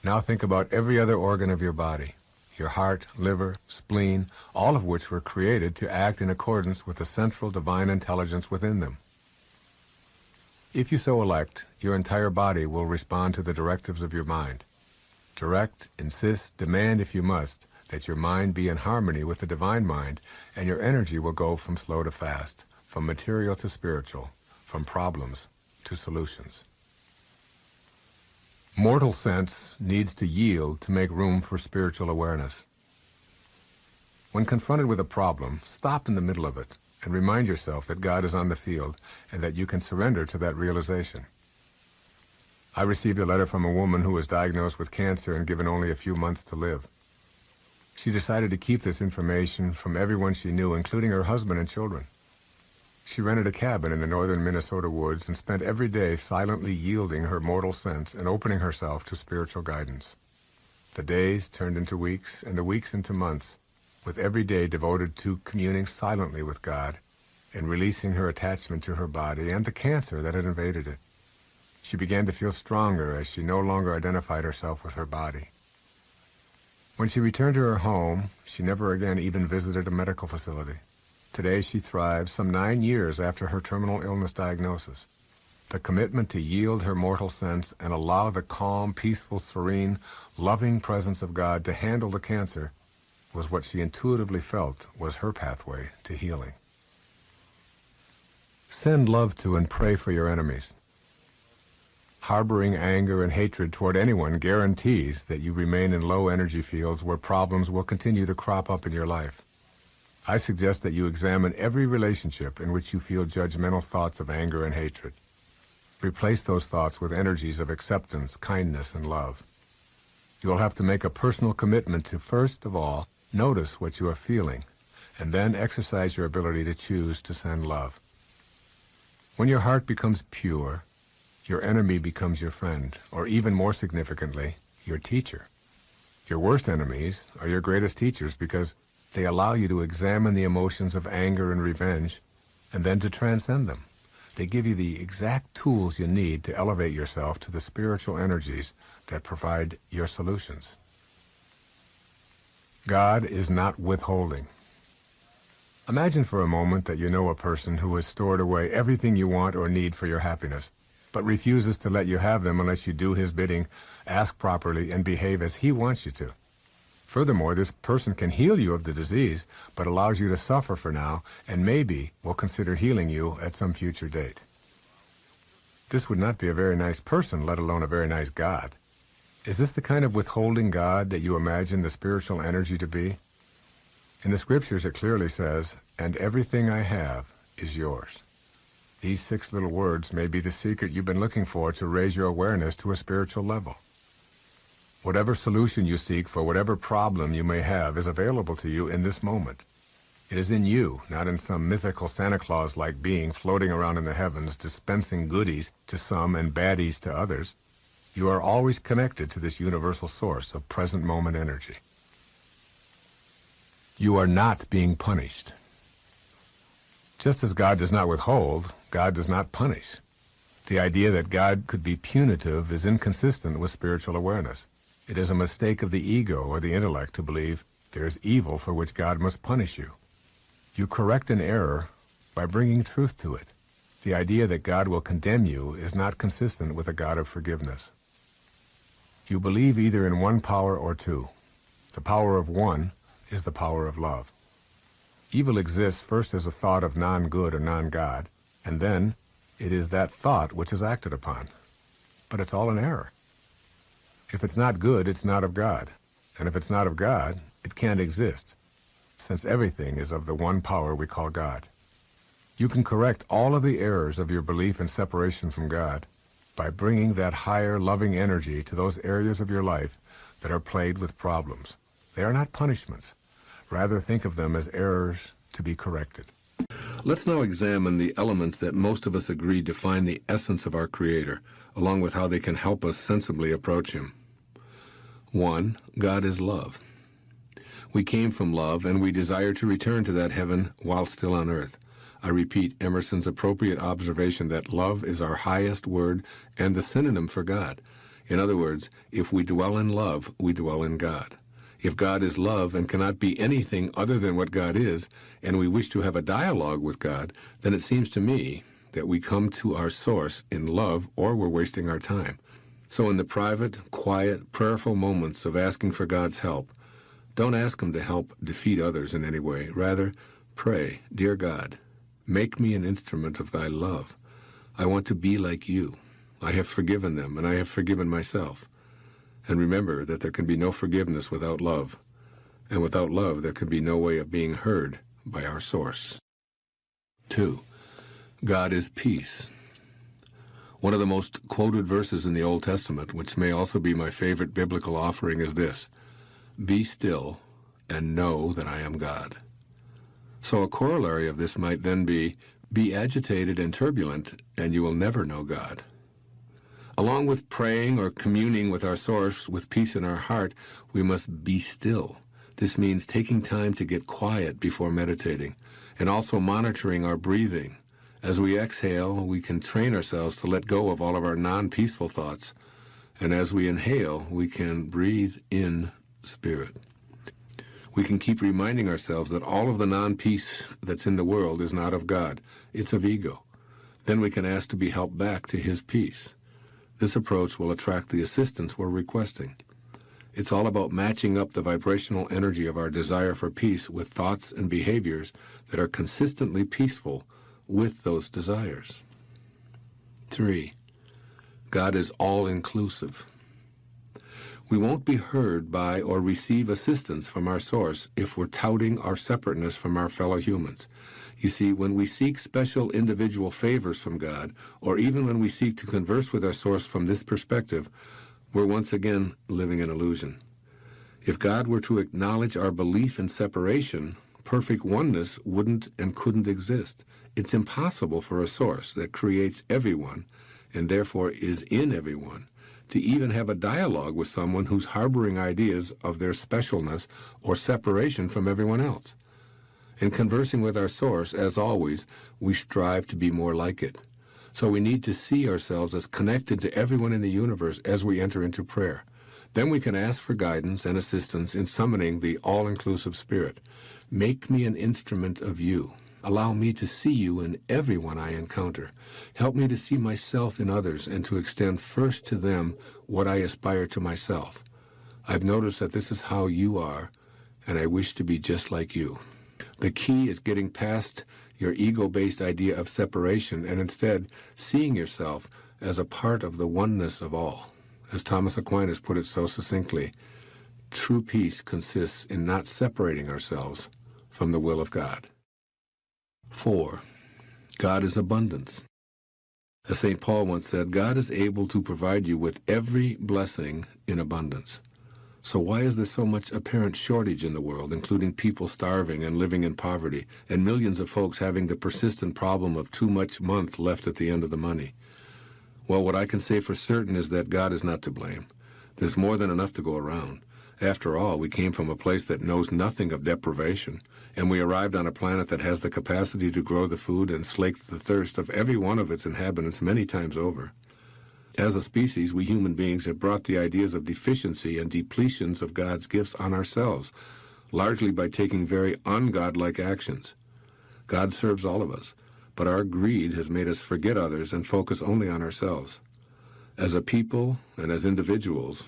Now think about every other organ of your body, your heart, liver, spleen, all of which were created to act in accordance with the central divine intelligence within them. If you so elect, your entire body will respond to the directives of your mind. Direct, insist, demand if you must, that your mind be in harmony with the divine mind, and your energy will go from slow to fast, from material to spiritual, from problems to solutions. Mortal sense needs to yield to make room for spiritual awareness. When confronted with a problem, stop in the middle of it and remind yourself that God is on the field and that you can surrender to that realization. I received a letter from a woman who was diagnosed with cancer and given only a few months to live. She decided to keep this information from everyone she knew, including her husband and children. She rented a cabin in the northern Minnesota woods and spent every day silently yielding her mortal sense and opening herself to spiritual guidance. The days turned into weeks and the weeks into months, with every day devoted to communing silently with God and releasing her attachment to her body and the cancer that had invaded it. She began to feel stronger as she no longer identified herself with her body. When she returned to her home, she never again even visited a medical facility. Today she thrives some 9 years after her terminal illness diagnosis. The commitment to yield her mortal sense and allow the calm, peaceful, serene, loving presence of God to handle the cancer was what she intuitively felt was her pathway to healing. Send love to and pray for your enemies. Harboring anger and hatred toward anyone guarantees that you remain in low energy fields where problems will continue to crop up in your life. I suggest that you examine every relationship in which you feel judgmental thoughts of anger and hatred. Replace those thoughts with energies of acceptance, kindness, and love. You will have to make a personal commitment to, first of all, notice what you are feeling, and then exercise your ability to choose to send love. When your heart becomes pure, your enemy becomes your friend, or even more significantly, your teacher. Your worst enemies are your greatest teachers because they allow you to examine the emotions of anger and revenge, and then to transcend them, They give you the exact tools you need to elevate yourself to the spiritual energies that provide your solutions. God is not withholding. Imagine for a moment that you know a person who has stored away everything you want or need for your happiness, but refuses to let you have them unless you do his bidding, ask properly, and behave as he wants you to. Furthermore, this person can heal you of the disease, but allows you to suffer for now, and maybe will consider healing you at some future date. This would not be a very nice person, let alone a very nice God. Is this the kind of withholding God that you imagine the spiritual energy to be? In the scriptures it clearly says, "And everything I have is yours." These 6 little words may be the secret you've been looking for to raise your awareness to a spiritual level. Whatever solution you seek for whatever problem you may have is available to you in this moment. It is in you, not in some mythical Santa Claus-like being floating around in the heavens, dispensing goodies to some and baddies to others. You are always connected to this universal source of present moment energy. You are not being punished. Just as God does not withhold, God does not punish. The idea that God could be punitive is inconsistent with spiritual awareness. It is a mistake of the ego or the intellect to believe there is evil for which God must punish you. You correct an error by bringing truth to it. The idea that God will condemn you is not consistent with a God of forgiveness. You believe either in one power or two. The power of one is the power of love. Evil exists first as a thought of non-good or non-God, and then it is that thought which is acted upon. But it's all an error. If it's not good, it's not of God. And if it's not of God, it can't exist, since everything is of the one power we call God. You can correct all of the errors of your belief in separation from God by bringing that higher, loving energy to those areas of your life that are plagued with problems. They are not punishments. Rather, think of them as errors to be corrected. Let's now examine the elements that most of us agree define the essence of our Creator, along with how they can help us sensibly approach Him. 1. God is love. We came from love, and we desire to return to that heaven while still on earth. I repeat Emerson's appropriate observation that love is our highest word and the synonym for God. In other words, if we dwell in love, we dwell in God. If God is love and cannot be anything other than what God is, and we wish to have a dialogue with God, then it seems to me that we come to our source in love, or we're wasting our time. So in the private, quiet, prayerful moments of asking for God's help, don't ask Him to help defeat others in any way. Rather, pray, "Dear God, make me an instrument of Thy love. I want to be like You. I have forgiven them, and I have forgiven myself." And remember that there can be no forgiveness without love, and without love there can be no way of being heard by our source. 2. God is peace. One of the most quoted verses in the Old Testament, which may also be my favorite biblical offering, is this: "Be still and know that I am God." So a corollary of this might then be agitated and turbulent, and you will never know God. Along with praying or communing with our source with peace in our heart, we must be still. This means taking time to get quiet before meditating, and also monitoring our breathing. As we exhale, we can train ourselves to let go of all of our non-peaceful thoughts. And as we inhale, we can breathe in spirit. We can keep reminding ourselves that all of the non-peace that's in the world is not of God. It's of ego. Then we can ask to be helped back to His peace. This approach will attract the assistance we're requesting. It's all about matching up the vibrational energy of our desire for peace with thoughts and behaviors that are consistently peaceful with those desires. 3. God is all-inclusive. We won't be heard by or receive assistance from our source if we're touting our separateness from our fellow humans. You see, when we seek special individual favors from God, or even when we seek to converse with our source from this perspective, we're once again living in illusion. If God were to acknowledge our belief in separation, perfect oneness wouldn't and couldn't exist. It's impossible for a source that creates everyone, and therefore is in everyone, to even have a dialogue with someone who's harboring ideas of their specialness or separation from everyone else. In conversing with our source, as always, we strive to be more like it. So we need to see ourselves as connected to everyone in the universe as we enter into prayer. Then we can ask for guidance and assistance in summoning the all-inclusive Spirit. Make me an instrument of you. Allow me to see you in everyone I encounter. Help me to see myself in others and to extend first to them what I aspire to myself. I've noticed that this is how you are, and I wish to be just like you. The key is getting past your ego-based idea of separation and instead seeing yourself as a part of the oneness of all. As Thomas Aquinas put it so succinctly, true peace consists in not separating ourselves from the will of God. 4. God is abundance. As St. Paul once said, God is able to provide you with every blessing in abundance. So why is there so much apparent shortage in the world, including people starving and living in poverty, and millions of folks having the persistent problem of too much month left at the end of the money? Well, what I can say for certain is that God is not to blame. There's more than enough to go around. After all, we came from a place that knows nothing of deprivation, and we arrived on a planet that has the capacity to grow the food and slake the thirst of every one of its inhabitants many times over. As a species, we human beings have brought the ideas of deficiency and depletions of God's gifts on ourselves, largely by taking very ungodlike actions. God serves all of us, but our greed has made us forget others and focus only on ourselves. As a people and as individuals,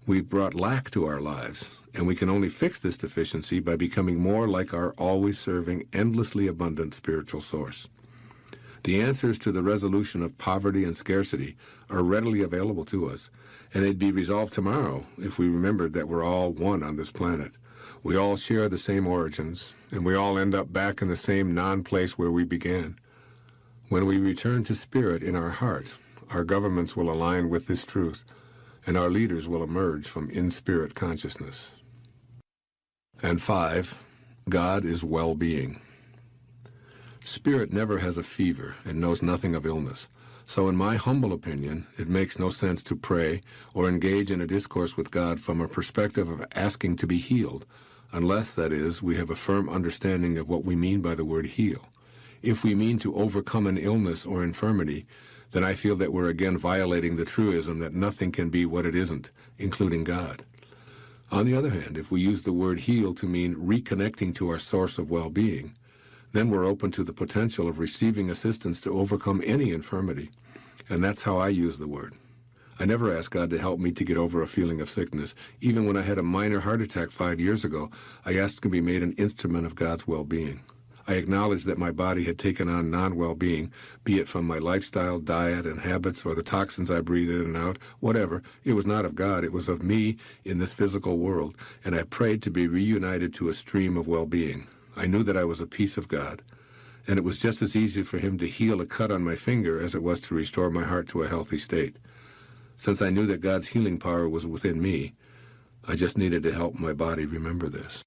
we've brought lack to our lives, and we can only fix this deficiency by becoming more like our always serving, endlessly abundant spiritual source. The answers to the resolution of poverty and scarcity are readily available to us, and they'd be resolved tomorrow if we remembered that we're all one on this planet. We all share the same origins, and we all end up back in the same non-place where we began. When we return to spirit in our heart, our governments will align with this truth, and our leaders will emerge from in-spirit consciousness. And 5, God is well-being. Spirit never has a fever and knows nothing of illness. So in my humble opinion, it makes no sense to pray or engage in a discourse with God from a perspective of asking to be healed, unless, that is, we have a firm understanding of what we mean by the word heal. If we mean to overcome an illness or infirmity, then I feel that we're again violating the truism that nothing can be what it isn't, including God. On the other hand, if we use the word heal to mean reconnecting to our source of well-being, then we're open to the potential of receiving assistance to overcome any infirmity. And that's how I use the word. I never asked God to help me to get over a feeling of sickness. Even when I had a minor heart attack 5 years ago, I asked to be made an instrument of God's well-being. I acknowledged that my body had taken on non-well-being, be it from my lifestyle, diet, and habits, or the toxins I breathe in and out, whatever. It was not of God, it was of me in this physical world, and I prayed to be reunited to a stream of well-being. I knew that I was a piece of God, and it was just as easy for him to heal a cut on my finger as it was to restore my heart to a healthy state. Since I knew that God's healing power was within me, I just needed to help my body remember this.